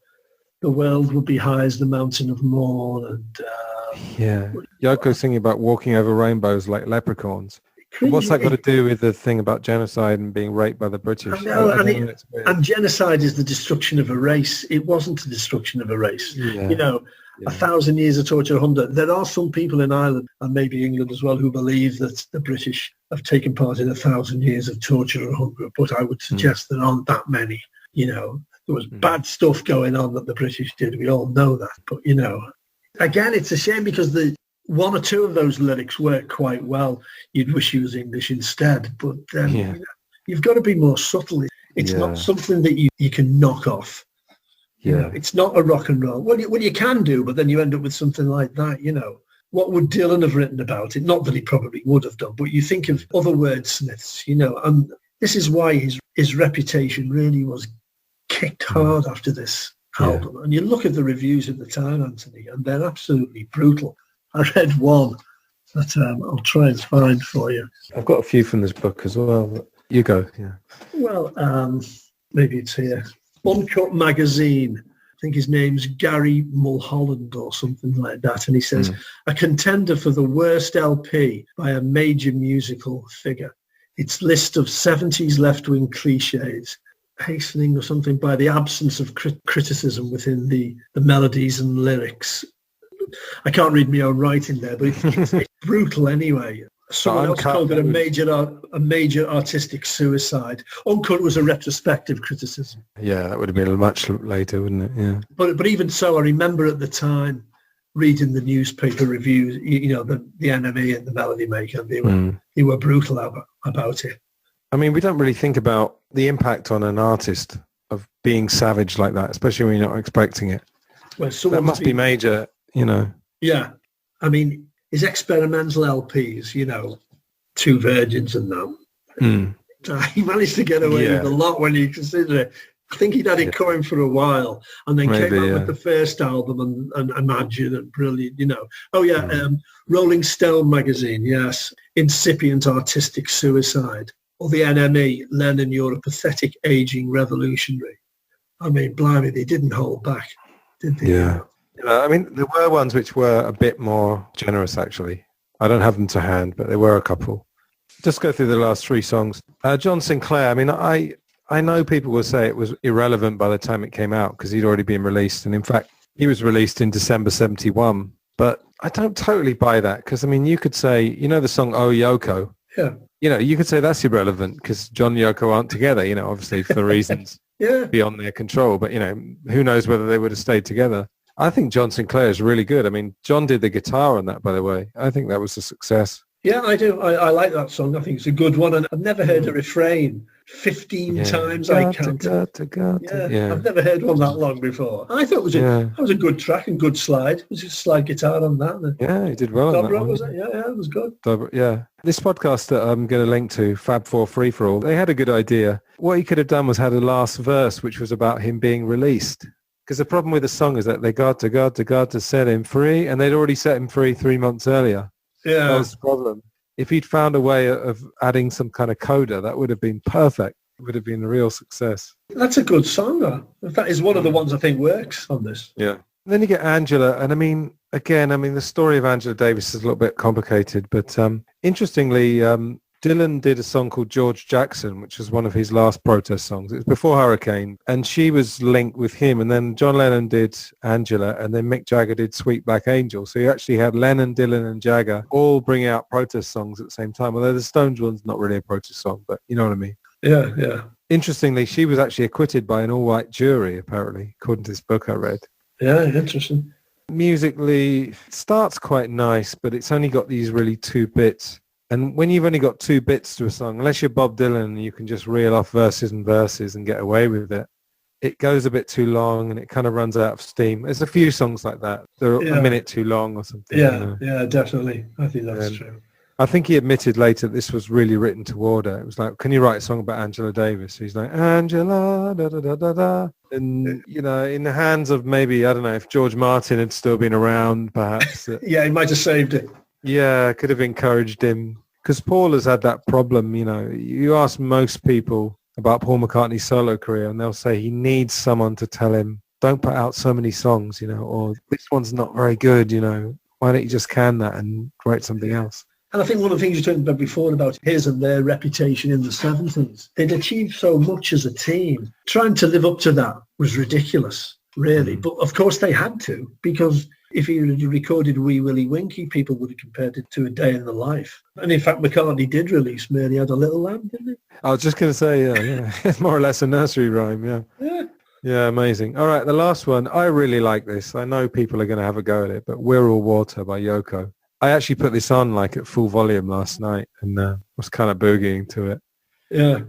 The world would be high as the mountain of morn. And Yoko singing about walking over rainbows like leprechauns. What's that got to do with the thing about genocide and being raped by the British? And genocide is the destruction of a race. It wasn't the destruction of a race. You know, 1,000 years of torture, 100. There are some people in Ireland and maybe England as well who believe that the British have taken part in 1,000 years of torture and hunger, but I would suggest there aren't that many. You know, there was bad stuff going on that the British did. We all know that. But, you know, again, it's a shame because the one or two of those lyrics work quite well. You'd wish he was English instead. But you know, you've got to be more subtle. It's not something that you can knock off. You know, it's not a rock and roll. Well, you can do, but then you end up with something like that, you know. What would Dylan have written about it? Not that he probably would have done, but you think of other wordsmiths, you know, and this is why his reputation really was kicked hard after this album. And you look at the reviews at the time, Anthony, and they're absolutely brutal. I read one that I'll try and find for you. I've got a few from this book as well. But you go, Well, maybe it's here. Uncut Magazine. I think his name's Gary Mulholland or something like that. And he says, a contender for the worst LP by a major musical figure. Its list of 70s left-wing cliches, hastening or something by the absence of criticism within the melodies and lyrics. I can't read my own writing there, but it's brutal anyway. Someone else called it a major artistic suicide. Uncut was a retrospective criticism. Yeah, that would have been much later, wouldn't it? Yeah. But even so, I remember at the time reading the newspaper reviews, you know, the NME and the Melody Maker, they were brutal about it. I mean, we don't really think about the impact on an artist of being savage like that, especially when you're not expecting it. Well, that must be major, you know. Yeah. I mean, his experimental LPs, you know, Two Virgins and that. He managed to get away with a lot when you consider it. I think he'd had it going for a while and then came out with the first album and Imagine and Brilliant, you know. Rolling Stone magazine, yes. Incipient artistic suicide. Or the NME, Lennon, you're a pathetic aging revolutionary. I mean, blimey, they didn't hold back, did they? Yeah. I mean, there were ones which were a bit more generous, actually. I don't have them to hand, but there were a couple. Just go through the last three songs. John Sinclair, I mean, I know people will say it was irrelevant by the time it came out because he'd already been released. And in fact, he was released in December 71. But I don't totally buy that because, I mean, you could say, you know the song Oh Yoko? Yeah. You know, you could say that's irrelevant because John and Yoko aren't together, you know, obviously for reasons beyond their control. But, you know, who knows whether they would have stayed together. I think John Sinclair is really good. I mean, John did the guitar on that, by the way. I think that was a success. Yeah, I do. I like that song. I think it's a good one. And I've never heard a refrain 15 times I counted. Yeah, I've never heard one that long before. I thought that was a good track and good slide. It was just slide guitar on that. Yeah, he did well on that one. Was it? Yeah, it was good. Yeah. This podcast that I'm going to link to, Fab Four Free For All, they had a good idea. What he could have done was had a last verse which was about him being released. Because the problem with the song is that they got to set him free, and they'd already set him free 3 months earlier. Yeah. That was the problem. If he'd found a way of adding some kind of coda, that would have been perfect. It would have been a real success. That's a good song, though. That is one of the ones I think works on this. Yeah. And then you get Angela, and the story of Angela Davis is a little bit complicated, but interestingly, Dylan did a song called George Jackson, which was one of his last protest songs. It was before Hurricane, and she was linked with him. And then John Lennon did Angela, and then Mick Jagger did Sweet Black Angel. So you actually had Lennon, Dylan, and Jagger all bring out protest songs at the same time. Although the Stones one's not really a protest song, but you know what I mean. Yeah, yeah. Interestingly, she was actually acquitted by an all-white jury, apparently, according to this book I read. Yeah, interesting. Musically, it starts quite nice, but it's only got these really 2 bits. And when you've only got 2 bits to a song, unless you're Bob Dylan, you can just reel off verses and verses and get away with it. It goes a bit too long and it kind of runs out of steam. There's a few songs like that. They're a minute too long or something. Yeah, yeah, definitely. I think that's true. I think he admitted later this was really written to order. It was like, can you write a song about Angela Davis? He's like, Angela, da-da-da-da-da. And, you know, in the hands of maybe, I don't know, if George Martin had still been around, perhaps. Yeah, he might have saved it. Yeah, could have encouraged him. Because Paul has had that problem, you know. You ask most people about Paul McCartney's solo career and they'll say he needs someone to tell him, don't put out so many songs, you know, or this one's not very good, you know. Why don't you just can that and write something else? And I think one of the things you talked about before about his and their reputation in the 70s, they'd achieved so much as a team. Trying to live up to that was ridiculous, really. But of course they had to, because if he had recorded Wee Willie Winky, people would have compared it to A Day in the Life. And in fact, McCartney did release Mary Had a Little Lamb, didn't he? I was just going to say, yeah. It's more or less a nursery rhyme, yeah. Yeah, amazing. All right, the last one. I really like this. I know people are going to have a go at it, but We're All Water by Yoko. I actually put this on like at full volume last night and was kind of boogieing to it. Yeah.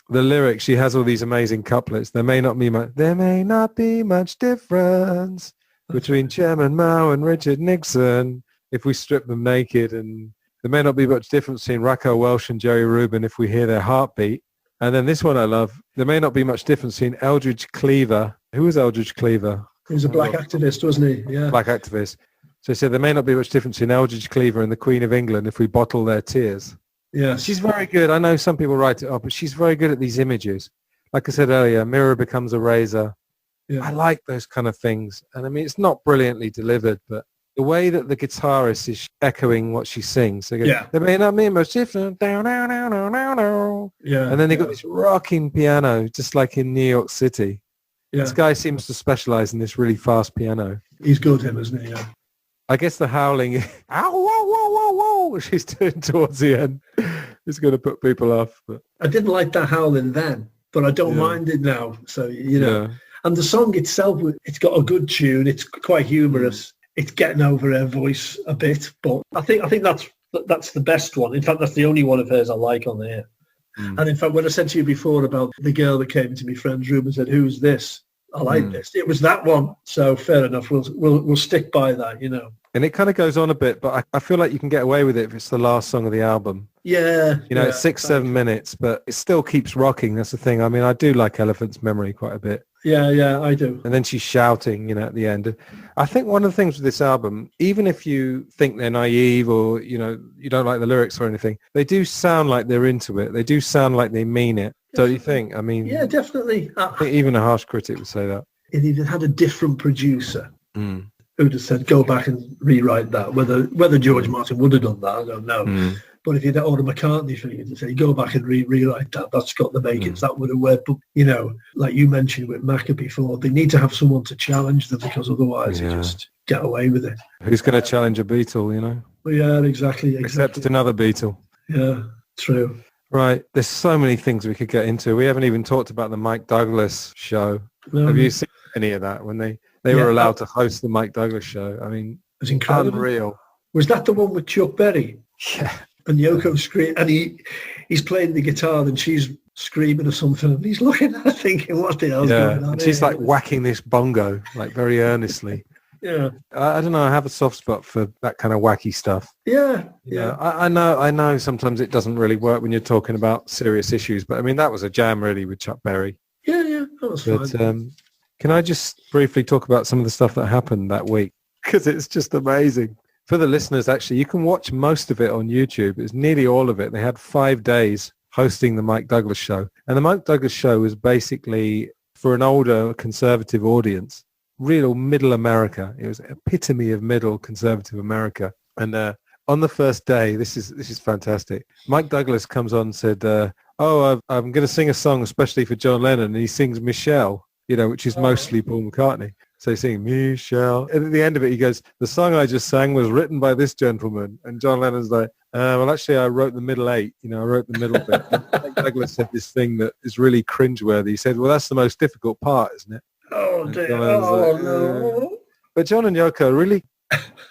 The lyrics, she has all these amazing couplets. There may not be much difference between Chairman Mao and Richard Nixon if we strip them naked, and there may not be much difference between Raquel Welch and Jerry Rubin if we hear their heartbeat. And then this one I love. There may not be much difference between Eldridge Cleaver. Who was Eldridge Cleaver? He was a black activist, wasn't he? Yeah. Black activist. So he said there may not be much difference between Eldridge Cleaver and the Queen of England if we bottle their tears. Yeah. She's very good. I know some people write it up, but she's very good at these images. Like I said earlier, mirror becomes a razor. Yeah. I like those kind of things. And I mean, it's not brilliantly delivered, but the way that the guitarist is echoing what she sings. So there may not be much difference. Down, down, down, down, down, down. Yeah. And then they got this rocking piano, just like in New York City. Yeah. This guy seems to specialize in this really fast piano. He's good, him, isn't he? Yeah. I guess the howling, ow, whoa, whoa, whoa, whoa, she's doing towards the end is going to put people off. But I didn't like that howling then, but I don't mind it now. So, you know. Yeah. And the song itself, it's got a good tune. It's quite humorous. It's getting over her voice a bit, but I think that's the best one. In fact, that's the only one of hers I like on there. And in fact, when I said to you before about the girl that came to my friend's room and said, "Who's this?" I like this. It was that one. So fair enough. We'll stick by that, you know. And it kind of goes on a bit, but I feel like you can get away with it if it's the last song of the album. Yeah. You know, it's 6-7 minutes, but it still keeps rocking. That's the thing. I mean, I do like Elephant's Memory quite a bit. Yeah, I do. And then she's shouting, you know, at the end. I think one of the things with this album, even if you think they're naive or, you know, you don't like the lyrics or anything, they do sound like they're into it. They do sound like they mean it. Don't you think? I mean... Yeah, definitely. I think even a harsh critic would say that. If it had a different producer who'd have said, go back and rewrite that, whether George Martin would have done that, I don't know. But if you had ordered McCartney for you to say, go back and rewrite that, that's got the makings, that would have worked. But, you know, like you mentioned with Macca before, they need to have someone to challenge them because otherwise they just get away with it. Who's going to challenge a Beatle, you know? Well, yeah, exactly. Except another Beatle. Yeah, true. Right. There's so many things we could get into. We haven't even talked about the Mike Douglas show. No. Have you seen any of that when they were allowed to host the Mike Douglas show? I mean, it was incredible. Unreal. Was that the one with Chuck Berry? Yeah. And Yoko scream, and he's playing the guitar, and she's screaming or something, and he's looking at her thinking, what the hell's going on? And she's like whacking this bongo, like very earnestly. Yeah. I don't know, I have a soft spot for that kind of wacky stuff. Yeah. I know sometimes it doesn't really work when you're talking about serious issues, but I mean, that was a jam really with Chuck Berry. Yeah, that was fun. Can I just briefly talk about some of the stuff that happened that week? Because it's just amazing. For the listeners, actually, you can watch most of it on YouTube. It's nearly all of it. They had 5 days hosting the Mike Douglas show. And the Mike Douglas show was basically, for an older conservative audience, real middle America. It was an epitome of middle conservative America. And on the first day, this is fantastic. Mike Douglas comes on and said, I'm going to sing a song especially for John Lennon. And he sings Michelle, which is mostly Paul McCartney. So he's singing Michelle. And at the end of it, he goes, the song I just sang was written by this gentleman. And John Lennon's like, well, actually, I wrote the middle 8. I wrote the middle bit. Mike Douglas said this thing that is really cringeworthy. He said, well, that's the most difficult part, isn't it? Oh, dear. No. But John and Yoko really,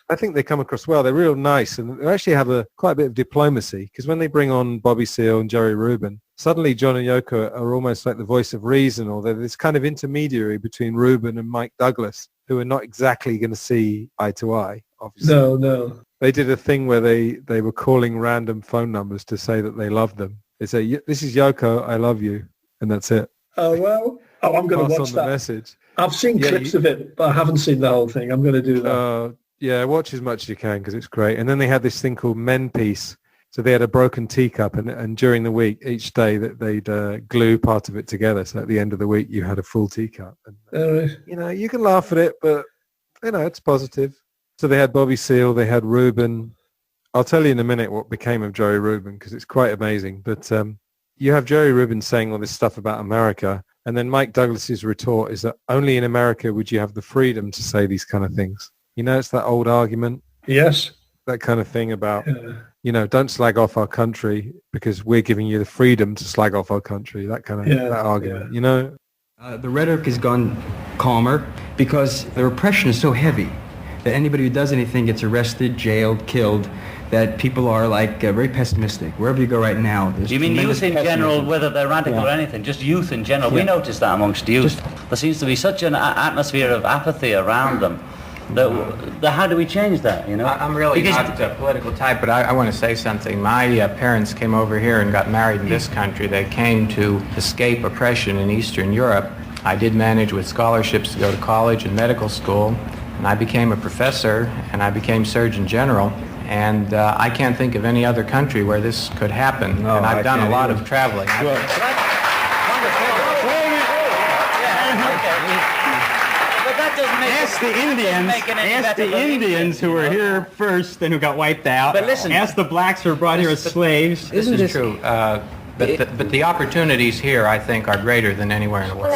I think they come across well. They're real nice, and they actually have quite a bit of diplomacy, because when they bring on Bobby Seale and Jerry Rubin, suddenly John and Yoko are almost like the voice of reason, or they're this kind of intermediary between Rubin and Mike Douglas, who are not exactly going to see eye to eye, obviously. No. They did a thing where they were calling random phone numbers to say that they loved them. They say, this is Yoko, I love you, and that's it. Oh, well. Oh, I'm going to watch that. Message. I've seen clips of it, but I haven't seen the whole thing. I'm going to do that. Yeah, watch as much as you can, because it's great. And then they had this thing called Men Piece. So they had a broken teacup, and during the week, each day, that they'd glue part of it together. So at the end of the week, you had a full teacup. And, you can laugh at it, but, it's positive. So they had Bobby Seale, they had Rubin. I'll tell you in a minute what became of Jerry Rubin, because it's quite amazing. But you have Jerry Rubin saying all this stuff about America, and then Mike Douglas's retort is that only in America would you have the freedom to say these kind of things. It's that old argument. Yes. That kind of thing about, don't slag off our country because we're giving you the freedom to slag off our country. That kind of that argument, The rhetoric has gone calmer because the repression is so heavy that anybody who does anything gets arrested, jailed, killed, that people are very pessimistic. Wherever you go right now, there's you mean youth in general, whether they're radical or anything, just youth in general? We notice that amongst youth. There seems to be such an atmosphere of apathy around them. How do we change that, I'm really not a political type, but I want to say something. My parents came over here and got married in this country. They came to escape oppression in Eastern Europe. I did manage with scholarships to go to college and medical school, and I became a professor, and I became Surgeon General. And I can't think of any other country where this could happen. No, and I've done a lot of traveling. Ask the Indians who were here first and who got wiped out. But listen, ask the blacks who were brought here as slaves. This is true. But the opportunities here, I think, are greater than anywhere in the world.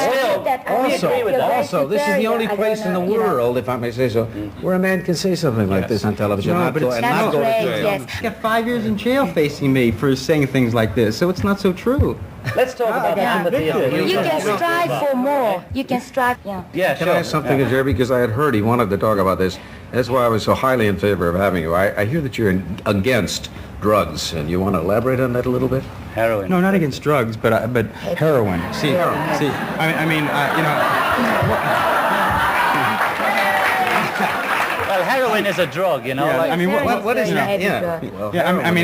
Also, this is the only place in the world, if I may say so, where a man can say something like this on television and not go to jail. He's got 5 years in jail facing me for saying things like this, so it's not so true. Let's talk about empathy. You can strive for more. You can strive, Yeah, Can I ask something to Jerry? Because I had heard he wanted to talk about this. That's why I was so highly in favor of having you. I hear that you're against drugs, and you want to elaborate on that a little bit? Heroin. No, not against drugs, but heroin. Well, heroin is a drug, What is that?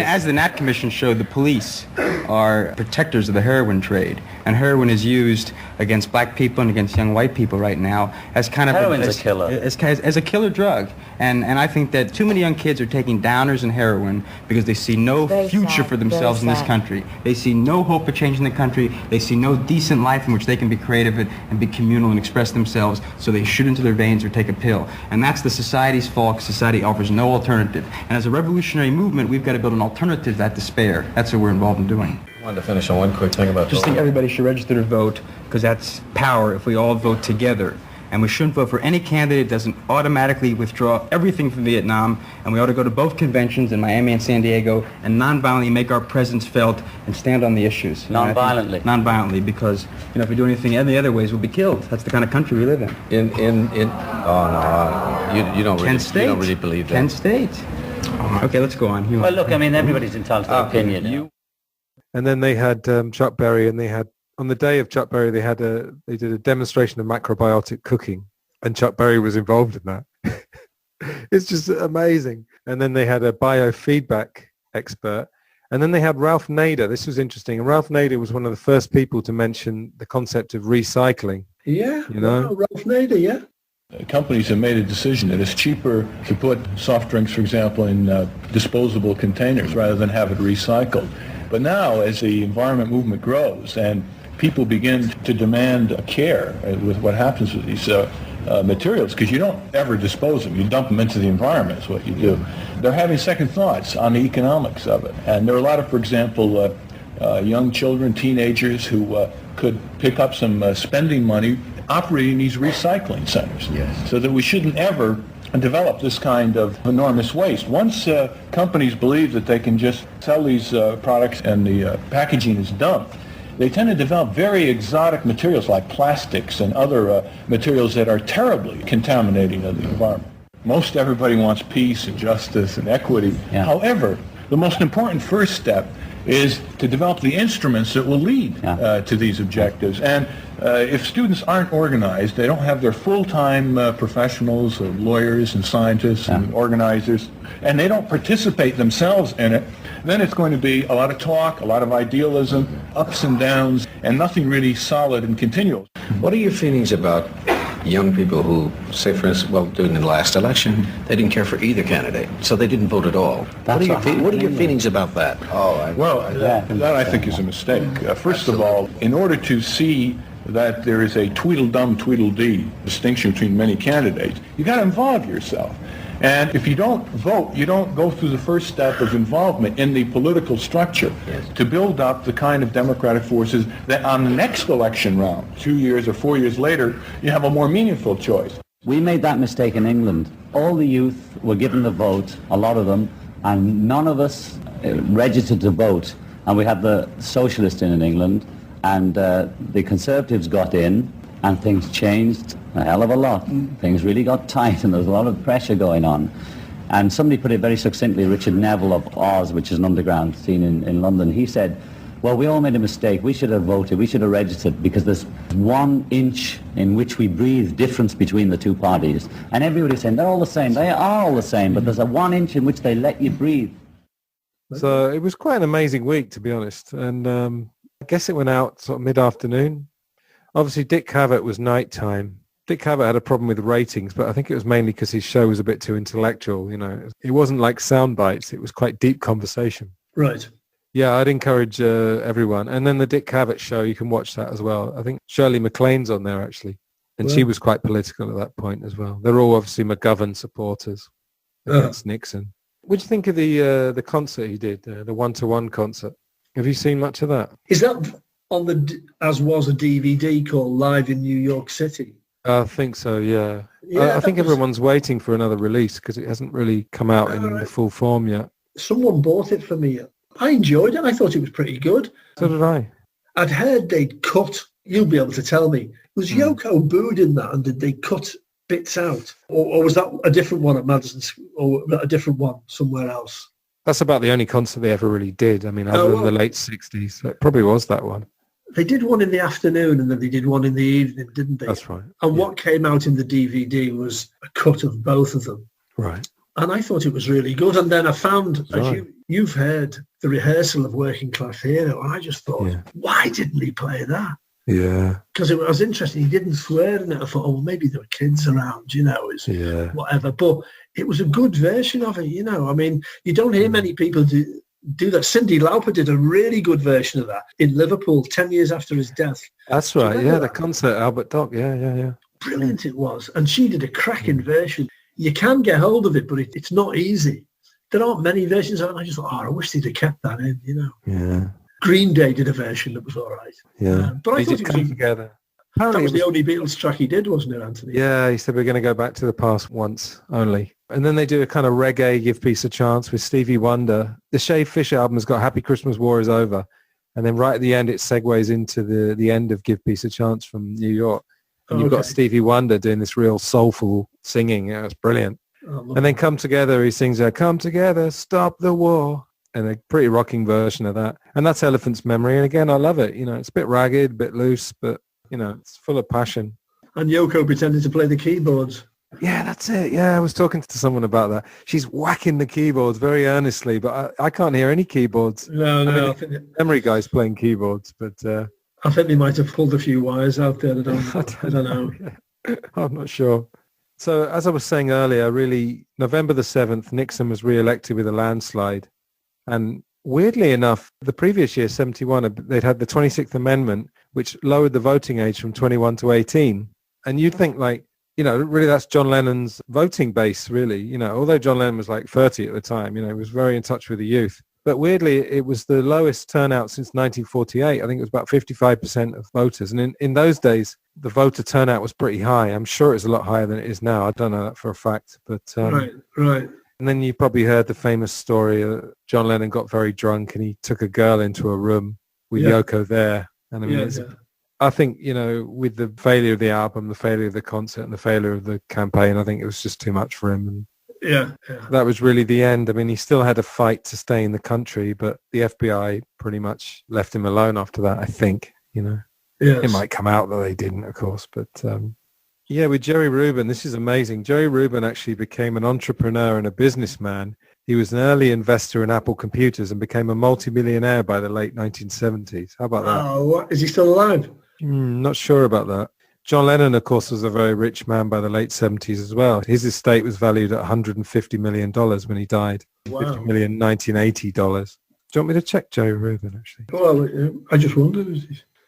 As the Nat Commission showed, the police are protectors of the heroin trade, and heroin is used against black people and against young white people right now as kind of heroin's a killer, as a killer drug, and I think that too many young kids are taking downers and heroin because they see no future for themselves in this country. They see no hope for changing the country. They see no decent life in which they can be creative and be communal and express themselves. So they shoot into their veins or take a pill, and that's the society's fault. Society offers no alternative, and as a revolutionary movement, we've got to build an alternative to that despair. That's what we're involved in doing. I wanted to finish on one quick thing about just think everybody should register to vote, because that's power if we all vote together. And we shouldn't vote for any candidate that doesn't automatically withdraw everything from Vietnam, and we ought to go to both conventions in Miami and San Diego and nonviolently make our presence felt and stand on the issues. Nonviolently? Nonviolently, because if we do anything any other ways, we'll be killed. That's the kind of country we live in. You don't really believe that. 10 states. Okay, let's go on. Well, look, everybody's entitled to their opinion. And then they had Chuck Berry, and they had, on the day of Chuck Berry, they did a demonstration of macrobiotic cooking, and Chuck Berry was involved in that. It's just amazing. And then they had a biofeedback expert. And then they had Ralph Nader. This was interesting. And Ralph Nader was one of the first people to mention the concept of recycling. Yeah, you know? Wow, Ralph Nader, yeah. Companies have made a decision that it's cheaper to put soft drinks, for example, in disposable containers rather than have it recycled. But now, as the environment movement grows and people begin to demand care with what happens with these materials, because you don't ever dispose them. You dump them into the environment is what you do. They're having second thoughts on the economics of it. And there are a lot of, for example, young children, teenagers who could pick up some spending money operating these recycling centers. Yes. So that we shouldn't ever develop this kind of enormous waste. Once companies believe that they can just sell these products and the packaging is dumped, they tend to develop very exotic materials like plastics and other materials that are terribly contaminating of the environment. Most everybody wants peace and justice and equity. Yeah. However, the most important first step is to develop the instruments that will lead to these objectives. And if students aren't organized, they don't have their full-time professionals, lawyers and scientists and organizers, and they don't participate themselves in it, then it's going to be a lot of talk, a lot of idealism, ups and downs, and nothing really solid and continual. What are your feelings about young people who, say for instance, well, during the last election, they didn't care for either candidate, so they didn't vote at all? What are your feelings about that? That I think is a mistake. First of all, in order to see that there is a Tweedledum, Tweedledee distinction between many candidates, you got to involve yourself. And if you don't vote, you don't go through the first step of involvement in the political structure to build up the kind of democratic forces that on the next election round, 2 years or 4 years later, you have a more meaningful choice. We made that mistake in England. All the youth were given the vote, a lot of them, and none of us registered to vote. And we had the socialists in England, and the Conservatives got in, and things changed a hell of a lot. Things really got tight, and there was a lot of pressure going on. And somebody put it very succinctly, Richard Neville of Oz, which is an underground scene in London, he said, well, we all made a mistake. We should have voted. We should have registered, because there's 1 inch in which we breathe difference between the two parties. And everybody's saying they're all the same. They are all the same, but there's a 1 inch in which they let you breathe. So it was quite an amazing week, to be honest. And I guess it went out sort of mid-afternoon. Obviously, Dick Cavett was nighttime. Dick Cavett had a problem with the ratings, but I think it was mainly because his show was a bit too intellectual. You know, it wasn't like sound bites. It was quite deep conversation. Right. Yeah, I'd encourage everyone. And then the Dick Cavett show, you can watch that as well. I think Shirley MacLaine's on there, actually. And she was quite political at that point as well. They're all obviously McGovern supporters against Nixon. What do you think of the concert he did, the one-to-one concert? Have you seen much of that? Is that on the, as was a DVD called Live in New York City? I think so, yeah. I think everyone's waiting for another release because it hasn't really come out in the full form yet. Someone bought it for me. I enjoyed it. I thought it was pretty good. So did I. I'd heard they'd cut, you'll be able to tell me, was Yoko booed in that, and did they cut bits out? Or was that a different one at Madison, or a different one somewhere else? That's about the only concert they ever really did. I mean, other than the late 60s. It probably was that one. They did one in the afternoon and then they did one in the evening, didn't they? That's right. And what came out in the DVD was a cut of both of them. Right. And I thought it was really good. And then I found, as you've heard, the rehearsal of Working Class Hero, and I just thought, why didn't he play that? Yeah. Because it was interesting. He didn't swear in it. I thought, oh, well, maybe there were kids around, you know, whatever. But it was a good version of it, you know. I mean, you don't hear many people do that. Cyndi Lauper did a really good version of that in Liverpool 10 years after his death. That's right, yeah, the concert, Albert Dock, yeah. Brilliant it was. And she did a cracking version. You can get hold of it, but it's not easy. There aren't many versions of it. And I just thought, I wish they'd have kept that in, you know. Yeah. Green Day did a version that was all right. Yeah. But I thought it came together. Apparently that was the only Beatles track he did, wasn't it, Anthony? Yeah, he said we're going to go back to the past once only. And then they do a kind of reggae Give Peace a Chance with Stevie Wonder. The Shave Fish album has got Happy Christmas, War is Over. And then right at the end, it segues into the end of Give Peace a Chance from New York. And you've got Stevie Wonder doing this real soulful singing. Yeah, it's brilliant. And then Come Together, he sings, Come Together, Stop the War. and a pretty rocking version of that. And that's Elephant's Memory. And again, I love it. You know, it's a bit ragged, a bit loose, but, you know, it's full of passion. And Yoko pretended to play the keyboards. Yeah, that's it. Yeah, I was talking to someone about that. She's whacking the keyboards very earnestly, but I can't hear any keyboards. No. I think the memory guy's playing keyboards, but... I think they might have pulled a few wires out there. I don't know. I'm not sure. So as I was saying earlier, really, November the 7th, Nixon was re-elected with a landslide. And weirdly enough, the previous year, 71, they'd had the 26th Amendment, which lowered the voting age from 21 to 18. And you'd think, like, you know, really that's John Lennon's voting base, really. You know, although John Lennon was like 30 at the time, you know, he was very in touch with the youth. But weirdly, it was the lowest turnout since 1948. I think it was about 55% of voters. And in those days, the voter turnout was pretty high. I'm sure it's a lot higher than it is now. I don't know that for a fact. But Right. And then you probably heard the famous story. John Lennon got very drunk and he took a girl into a room with Yoko there. And I mean, I think, you know, with the failure of the album, the failure of the concert and the failure of the campaign, I think it was just too much for him. And that was really the end. I mean, he still had a fight to stay in the country, but the FBI pretty much left him alone after that, I think, you know. Yes. It might come out that they didn't, of course, but with Jerry Rubin, this is amazing. Jerry Rubin actually became an entrepreneur and a businessman. He was an early investor in Apple computers and became a multimillionaire by the late 1970s. How about that? Oh, what? Is he still alive? Not sure about that. John Lennon, of course, was a very rich man by the late 70s as well. His estate was valued at $150 million when he died. Wow. $50 million, $1980. Do you want me to check Jerry Rubin, actually? Well, I just wondered.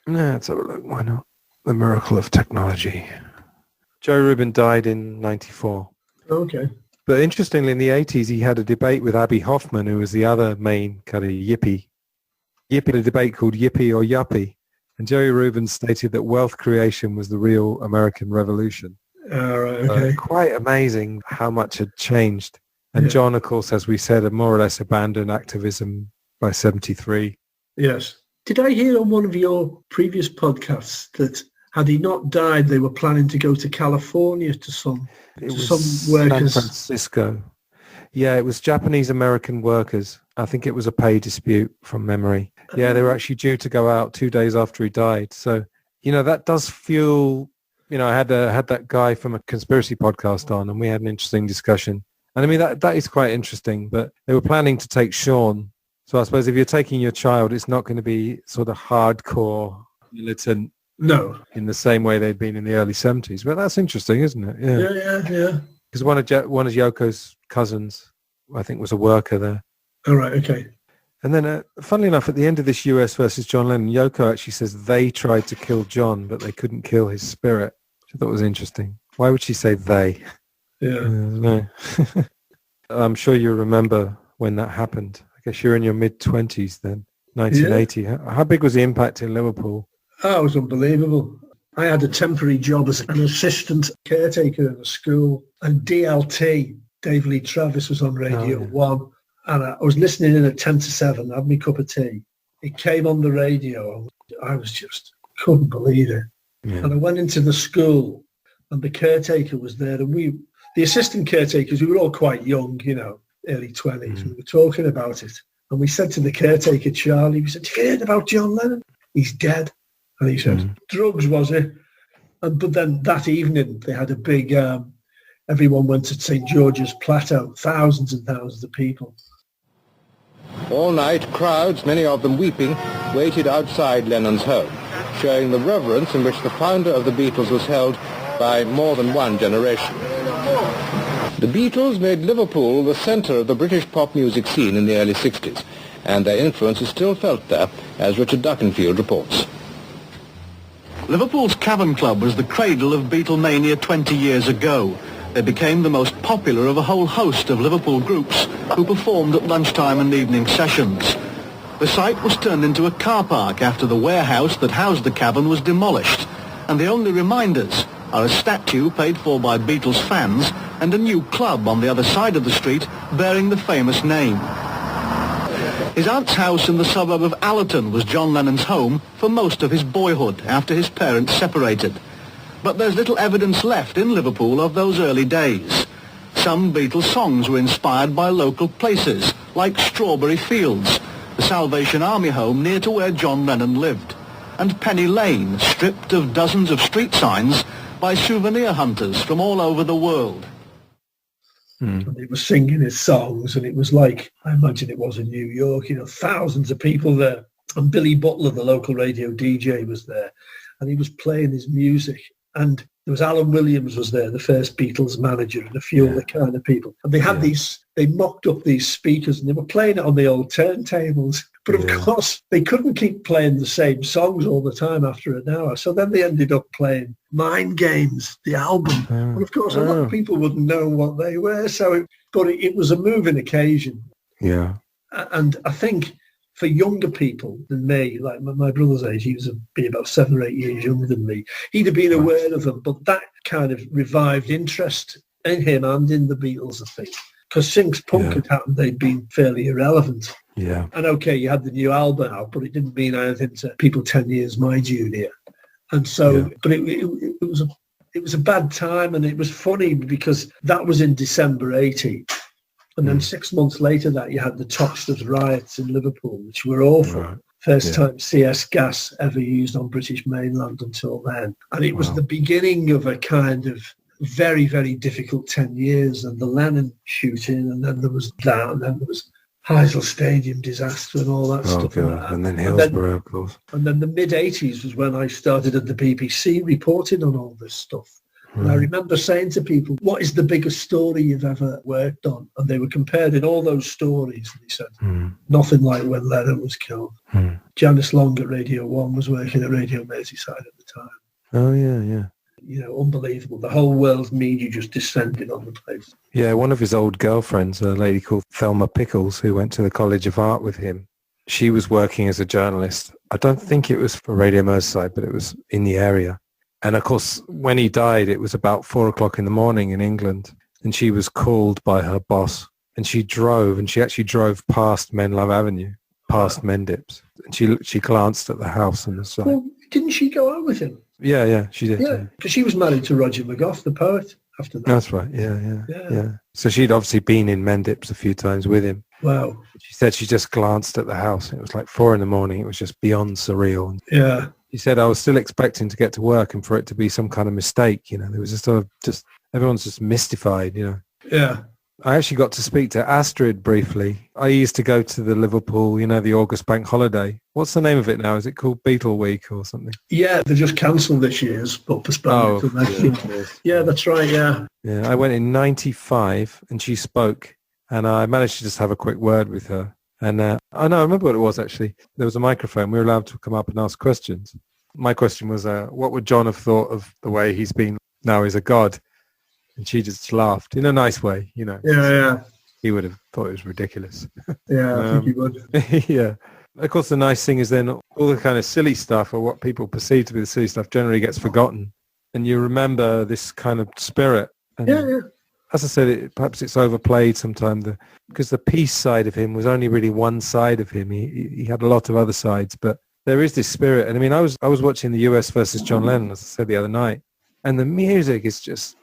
Yeah, let's have a look. Why not? The miracle of technology. Jerry Rubin died in 94. Okay. But interestingly, in the 80s, he had a debate with Abby Hoffman, who was the other main kind of yippie. Yippie had a debate called Yippie or Yuppie. And Jerry Rubin stated that wealth creation was the real American revolution. Right, okay. Quite amazing how much had changed. And John, of course, as we said, had more or less abandoned activism by 73. Yes. Did I hear on one of your previous podcasts that had he not died, they were planning to go to California to some workers? San Francisco. Yeah, it was Japanese-American workers. I think it was a pay dispute from memory. Yeah, they were actually due to go out 2 days after he died. So, you know, that does fuel, you know, I had that guy from a conspiracy podcast on and we had an interesting discussion. And I mean, that is quite interesting, but they were planning to take Sean. So I suppose if you're taking your child, it's not going to be sort of hardcore militant. No. In the same way they'd been in the early 70s. But that's interesting, isn't it? Yeah. Because one of Yoko's cousins, I think, was a worker there. All right, okay. And then, funnily enough, at the end of this US versus John Lennon, Yoko actually says they tried to kill John, but they couldn't kill his spirit, which I thought was interesting. Why would she say they? Yeah. No. I'm sure you remember when that happened. I guess you're in your mid-20s then, 1980. Yeah. How big was the impact in Liverpool? Oh, it was unbelievable. I had a temporary job as an assistant caretaker in a school, and DLT, Dave Lee Travis, was on Radio 1. And I was listening in at 10 to 7, had my cup of tea. It came on the radio. I was just, couldn't believe it. Yeah. And I went into the school and the caretaker was there. And the assistant caretakers, we were all quite young, you know, early 20s. We were talking about it. And we said to the caretaker, Charlie, we said, "Did you hear about John Lennon? He's dead." And he said, "Drugs, was it?" But then that evening they had a big, everyone went to St. George's Plateau, thousands and thousands of people. All night, crowds, many of them weeping, waited outside Lennon's home, showing the reverence in which the founder of the Beatles was held by more than one generation. The Beatles made Liverpool the centre of the British pop music scene in the early 60s, and their influence is still felt there, as Richard Duckenfield reports. Liverpool's Cavern Club was the cradle of Beatlemania 20 years ago. They became the most popular of a whole host of Liverpool groups who performed at lunchtime and evening sessions. The site was turned into a car park after the warehouse that housed the Cavern was demolished, and the only reminders are a statue paid for by Beatles fans and a new club on the other side of the street bearing the famous name. His aunt's house in the suburb of Allerton was John Lennon's home for most of his boyhood after his parents separated. But there's little evidence left in Liverpool of those early days. Some Beatles songs were inspired by local places, like Strawberry Fields, the Salvation Army home near to where John Lennon lived, and Penny Lane, stripped of dozens of street signs by souvenir hunters from all over the world. And he was singing his songs, and it was like, I imagine it was in New York, thousands of people there. And Billy Butler, the local radio DJ, was there, and he was playing his music. And there was Alan Williams was there, the first Beatles manager, and a few other kind of people. And they had they mocked up these speakers, and they were playing it on the old turntables. But of course, they couldn't keep playing the same songs all the time after an hour. So then they ended up playing Mind Games, the album. And of course, a lot of people wouldn't know what they were. But it was a moving occasion. Yeah. And I think for younger people than me, like my brother's age, he was be about 7 or 8 years younger than me, he'd have been aware of them. But that kind of revived interest in him and in the Beatles, I think. Because since punk had happened, they'd been fairly irrelevant. Yeah. And okay, you had the new album out, but it didn't mean anything to people 10 years my junior. And so, but it was a bad time, and it was funny because that was in December 80. And then 6 months later that you had the Toxters riots in Liverpool, which were awful. Right. First time CS gas ever used on British mainland until then. And it was the beginning of a kind of very, very difficult 10 years, and the Lennon shooting, and then there was that, and then there was Heysel Stadium disaster and all that stuff. And then Hillsborough, of course. And then the mid-80s was when I started at the BBC reporting on all this stuff. And I remember saying to people, what is the biggest story you've ever worked on? And they were comparing all those stories, and they said, nothing like when Lennon was killed. Janice Long at Radio 1 was working at Radio Merseyside at the time. Oh, yeah. Unbelievable. The whole world's media just descended on the place. Yeah, one of his old girlfriends, a lady called Thelma Pickles, who went to the College of Art with him, she was working as a journalist. I don't think it was for Radio Merseyside, but it was in the area. And of course, when he died, it was about 4 o'clock in the morning in England, and she was called by her boss, and she actually drove past Menlove Avenue, past Mendips, and she glanced at the house and was like... Well, didn't she go out with him? Yeah, she did. Yeah, because she was married to Roger McGough, the poet, after that. That's right, yeah. So she'd obviously been in Mendips a few times with him. Wow. She said she just glanced at the house, and it was like 4 in the morning. It was just beyond surreal. Yeah. He said, I was still expecting to get to work and for it to be some kind of mistake, There was just everyone's just mystified, Yeah. I actually got to speak to Astrid briefly. I used to go to the Liverpool, the August bank holiday. What's the name of it now? Is it called Beatle Week or something? Yeah, they just cancelled this year's, but postponed it next year. Yeah, that's right, yeah. Yeah, I went in 95 and she spoke, and I managed to just have a quick word with her. And I remember what it was, actually. There was a microphone. We were allowed to come up and ask questions. My question was, what would John have thought of the way he's been now he's a god? And she just laughed in a nice way, Yeah. He would have thought it was ridiculous. Yeah, I think he would. Yeah. Of course, the nice thing is then all the kind of silly stuff, or what people perceive to be the silly stuff, generally gets forgotten. And you remember this kind of spirit. And yeah. As I said, perhaps it's overplayed sometimes, because the peace side of him was only really one side of him. He had a lot of other sides, but there is this spirit. And I mean, I was watching the US versus John Lennon, as I said the other night, and the music is just,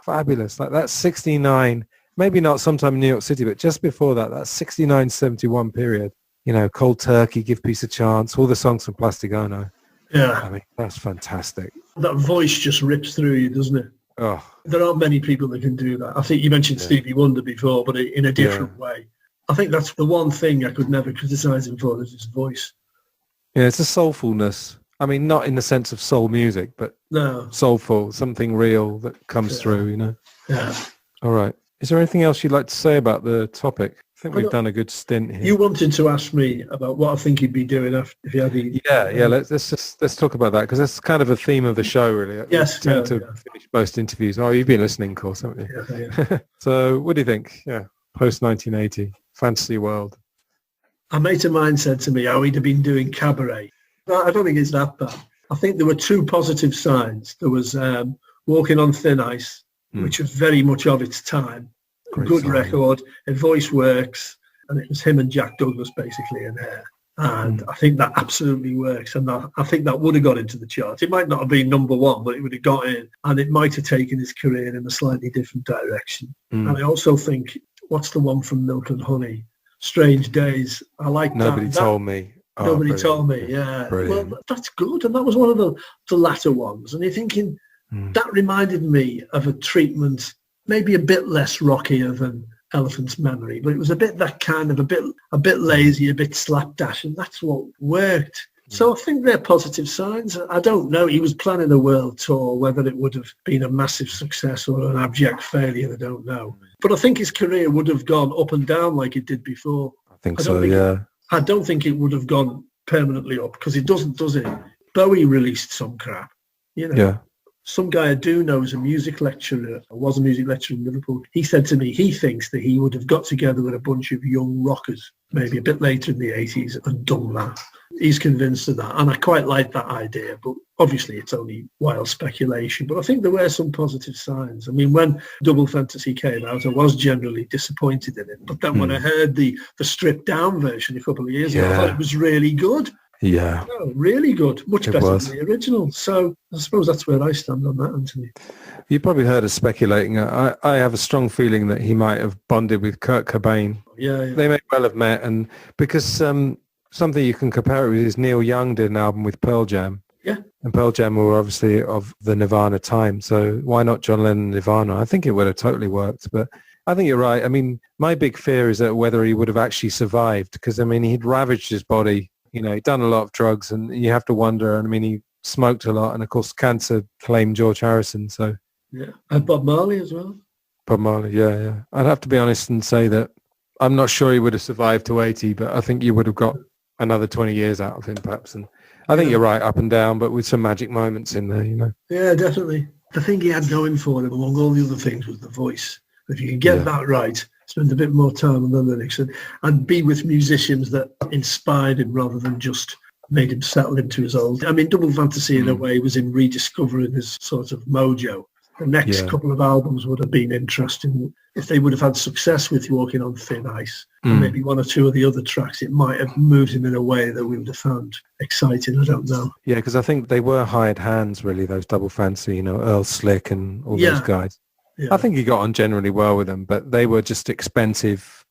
fabulous. Like that 69, maybe not sometime in New York City, but just before that 69-71 period, Cold Turkey, Give Peace a Chance, all the songs from Plastic Ono. Yeah. I mean, that's fantastic. That voice just rips through you, doesn't it? Oh. There aren't many people that can do that. I think you mentioned Stevie Wonder before, but in a different way. I think that's the one thing I could never criticize him for, is his voice. Yeah, it's a soulfulness. I mean, not in the sense of soul music, but soulful, something real that comes through, Yeah. All right. Is there anything else you'd like to say about the topic? I think we've done a good stint here. You wanted to ask me about what I think he'd be doing if he had the... Yeah. Let's talk about that, because that's kind of a theme of the show, really. Yes. We tend to finish most interviews. Oh, you've been listening, of course, haven't you? Yeah. So, what do you think? Yeah, post 1980, fantasy world. A mate of mine said to me how he'd have been doing cabaret. I don't think it's that bad. I think there were two positive signs. There was Walking on Thin Ice, which was very much of its time. Good record, his voice works, and it was him and Jack Douglas basically in Hair. And I think that absolutely works, and I think that would have got into the charts. It might not have been number one, but it would have got in, and it might have taken his career in a slightly different direction. And I also think, what's the one from Milk and Honey? Strange Days. I like that. Nobody told me. Oh, Nobody brilliant. told me, yeah. Brilliant. Well, that's good. And that was one of the latter ones. And you're thinking, that reminded me of a treatment, maybe a bit less rockier than Elephant's Memory, but it was a bit that kind of a bit lazy, a bit slapdash, and that's what worked. So I think they're positive signs. I don't know. He was planning a world tour. Whether it would have been a massive success or an abject failure, I don't know. But I think his career would have gone up and down like it did before. I think so, yeah. I don't think it would have gone permanently up, because it doesn't, does it? Bowie released some crap, you know. Yeah. Some guy I do know is a music lecturer, or was a music lecturer in Liverpool. He said to me he thinks that he would have got together with a bunch of young rockers, maybe a bit later in the 80s, and done that. He's convinced of that, and I quite like that idea, but obviously it's only wild speculation. But I think there were some positive signs. I mean, when Double Fantasy came out, I was generally disappointed in it. But then when I heard the stripped down version a couple of years ago, I thought it was really good. Yeah. Oh, really good. Much better was. than the original. So I suppose that's where I stand on that, Anthony. You probably heard us speculating. I have a strong feeling that he might have bonded with Kurt Cobain. Yeah. They may well have met, and because something you can compare it with is Neil Young did an album with Pearl Jam. Yeah. And Pearl Jam were obviously of the Nirvana time, so why not John Lennon and Nirvana? I think it would have totally worked, but I think you're right. I mean, my big fear is that whether he would have actually survived, because, I mean, he'd ravaged his body. You know, he'd done a lot of drugs, and you have to wonder. And I mean, he smoked a lot, and of course, cancer claimed George Harrison. So yeah, and Bob Marley as well. Bob Marley, yeah. I'd have to be honest and say that I'm not sure he would have survived to 80, but I think you would have got another 20 years out of him, perhaps. And I think you're right, up and down, but with some magic moments in there, you know. Yeah, definitely. The thing he had going for him, among all the other things, was the voice. If you can get that right, spend a bit more time on the lyrics and be with musicians that inspired him rather than just made him settle into his old. I mean, Double Fantasy in a way was him rediscovering his sort of mojo. The next couple of albums would have been interesting. If they would have had success with Walking on Thin Ice, and maybe one or two of the other tracks, it might have moved him in a way that we would have found exciting. I don't know. Yeah, because I think they were hired hands, really, those Double Fantasy, you know, Earl Slick and all those guys. Yeah. I think he got on generally well with them, but they were just expensive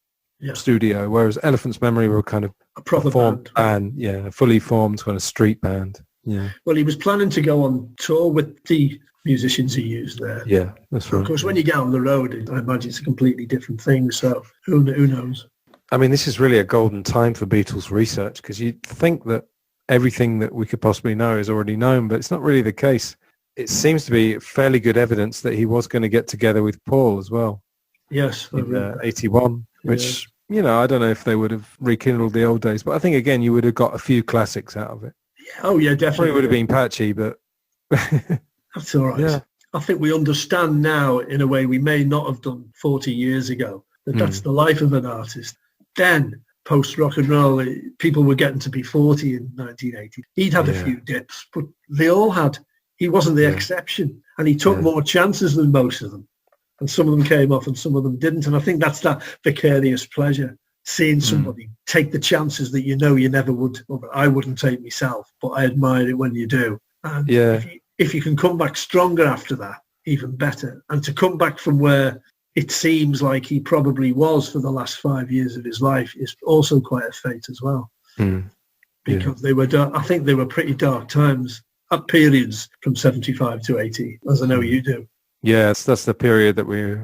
studio, whereas Elephant's Memory were kind of a proper band. Yeah, fully formed kind of street band. Yeah. Well, he was planning to go on tour with the musicians he used there. Yeah, that's right. Of course, when you get on the road, I imagine it's a completely different thing, so who knows? I mean, this is really a golden time for Beatles research, because you think that everything that we could possibly know is already known, but it's not really the case. It seems to be fairly good evidence that he was going to get together with Paul as well. Yes. In 81, which, you know, I don't know if they would have rekindled the old days, but I think, again, you would have got a few classics out of it. Oh, yeah, definitely. It would have been patchy, but... That's all right. Yeah. I think we understand now in a way we may not have done 40 years ago, that that's the life of an artist. Then, post-rock and roll, people were getting to be 40 in 1980. He'd had a few dips, but they all had. He wasn't the exception, and he took more chances than most of them. And some of them came off and some of them didn't. And I think that's that vicarious pleasure, seeing somebody take the chances that you know you never would. Well, I wouldn't take myself, but I admire it when you do. And if you can come back stronger after that, even better. And to come back from where it seems like he probably was for the last 5 years of his life is also quite a fate as well. Because they were dark, I think they were pretty dark times at periods from 75 to 80, as I know you do. Yes, that's the period that we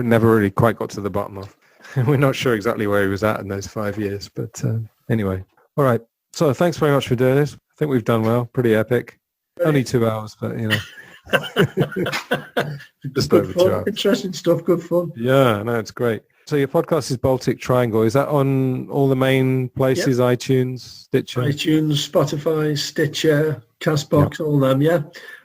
never really quite got to the bottom of. We're not sure exactly where he was at in those 5 years. But anyway, all right. So thanks very much for doing this. I think we've done well. Pretty epic. Only 2 hours, but, you know. Just good over fun. 2 hours. Interesting stuff, good fun. Yeah, no, it's great. So your podcast is Baltic Triangle. Is that on all the main places, iTunes, Stitcher? iTunes, Spotify, Stitcher, Castbox, all them,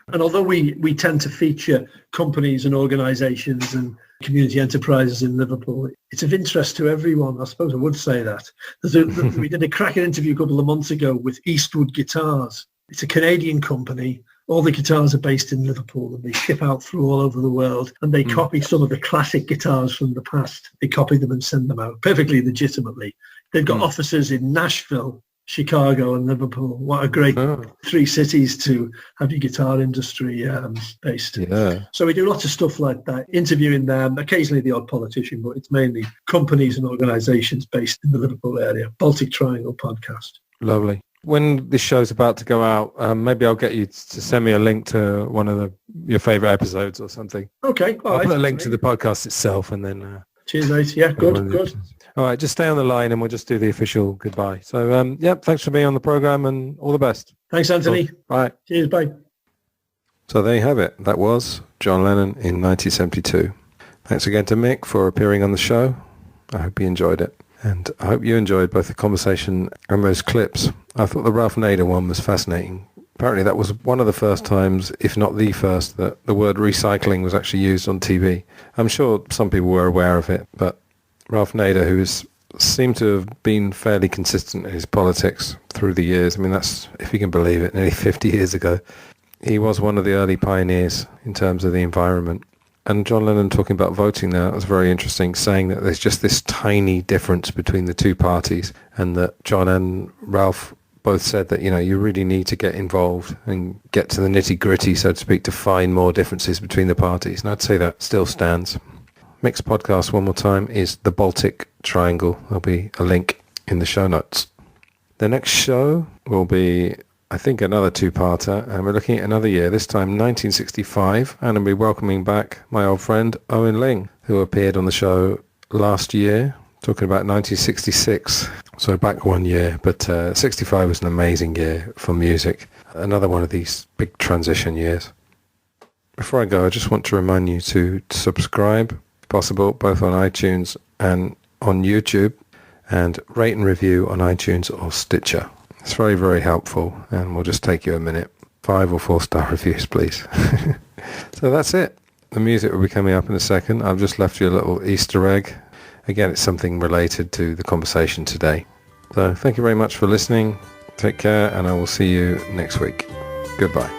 And although we tend to feature companies and organisations and community enterprises in Liverpool, it's of interest to everyone. I suppose I would say that. We did a cracking interview a couple of months ago with Eastwood Guitars. It's a Canadian company. All the guitars are based in Liverpool and they ship out through all over the world, and they copy some of the classic guitars from the past. They copy them and send them out perfectly legitimately. They've got offices in Nashville, Chicago and Liverpool. What a great three cities to have your guitar industry based. Yeah. So we do lots of stuff like that, interviewing them, occasionally the odd politician, but it's mainly companies and organisations based in the Liverpool area. Baltic Triangle podcast. Lovely. When this show's about to go out, maybe I'll get you to send me a link to one of your favourite episodes or something. Okay. I'll put a link to the podcast itself and then... Cheers, mate. Yeah, good. All right, just stay on the line and we'll just do the official goodbye. So, thanks for being on the programme and all the best. Thanks, Anthony. Cool. Bye. Cheers, bye. So there you have it. That was John Lennon in 1972. Thanks again to Mick for appearing on the show. I hope you enjoyed it. And I hope you enjoyed both the conversation and those clips. I thought the Ralph Nader one was fascinating. Apparently that was one of the first times, if not the first, that the word recycling was actually used on TV. I'm sure some people were aware of it, but Ralph Nader, who seemed to have been fairly consistent in his politics through the years, I mean, that's, if you can believe it, nearly 50 years ago, he was one of the early pioneers in terms of the environment. And John Lennon talking about voting there, that was very interesting, saying that there's just this tiny difference between the two parties, and that John and Ralph both said that, you really need to get involved and get to the nitty-gritty, so to speak, to find more differences between the parties. And I'd say that still stands. Mick's podcast, one more time, is The Baltic Triangle. There'll be a link in the show notes. The next show will be, I think, another two-parter, and we're looking at another year, this time 1965, and I'll be welcoming back my old friend Owen Ling, who appeared on the show last year, talking about 1966, so back 1 year, but 65 was an amazing year for music, another one of these big transition years. Before I go, I just want to remind you to subscribe, if possible, both on iTunes and on YouTube, and rate and review on iTunes or Stitcher. It's very, very helpful, and we'll just take you a minute. 5 or 4 star reviews, please. So that's it. The music will be coming up in a second. I've just left you a little Easter egg. Again, it's something related to the conversation today. So thank you very much for listening. Take care, and I will see you next week. Goodbye.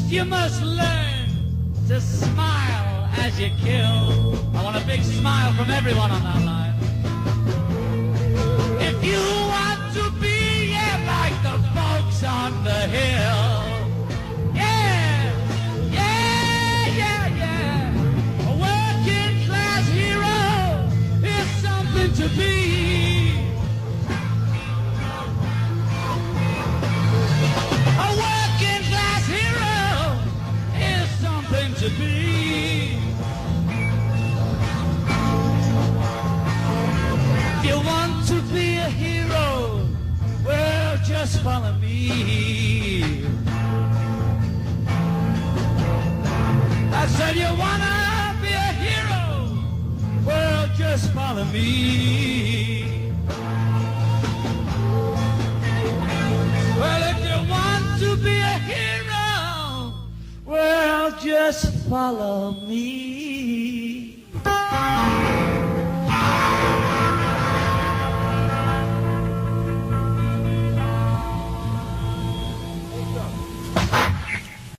You must learn to smile as you kill. I want a big smile from everyone on that line. If you want to be, like the folks on the hill. A working class hero is something to be. A working class hero is something to be. If you want to be a hero, well, just follow me. I said you wanna be a hero, well, just follow me. Well, if you want to be a hero, well, just follow me.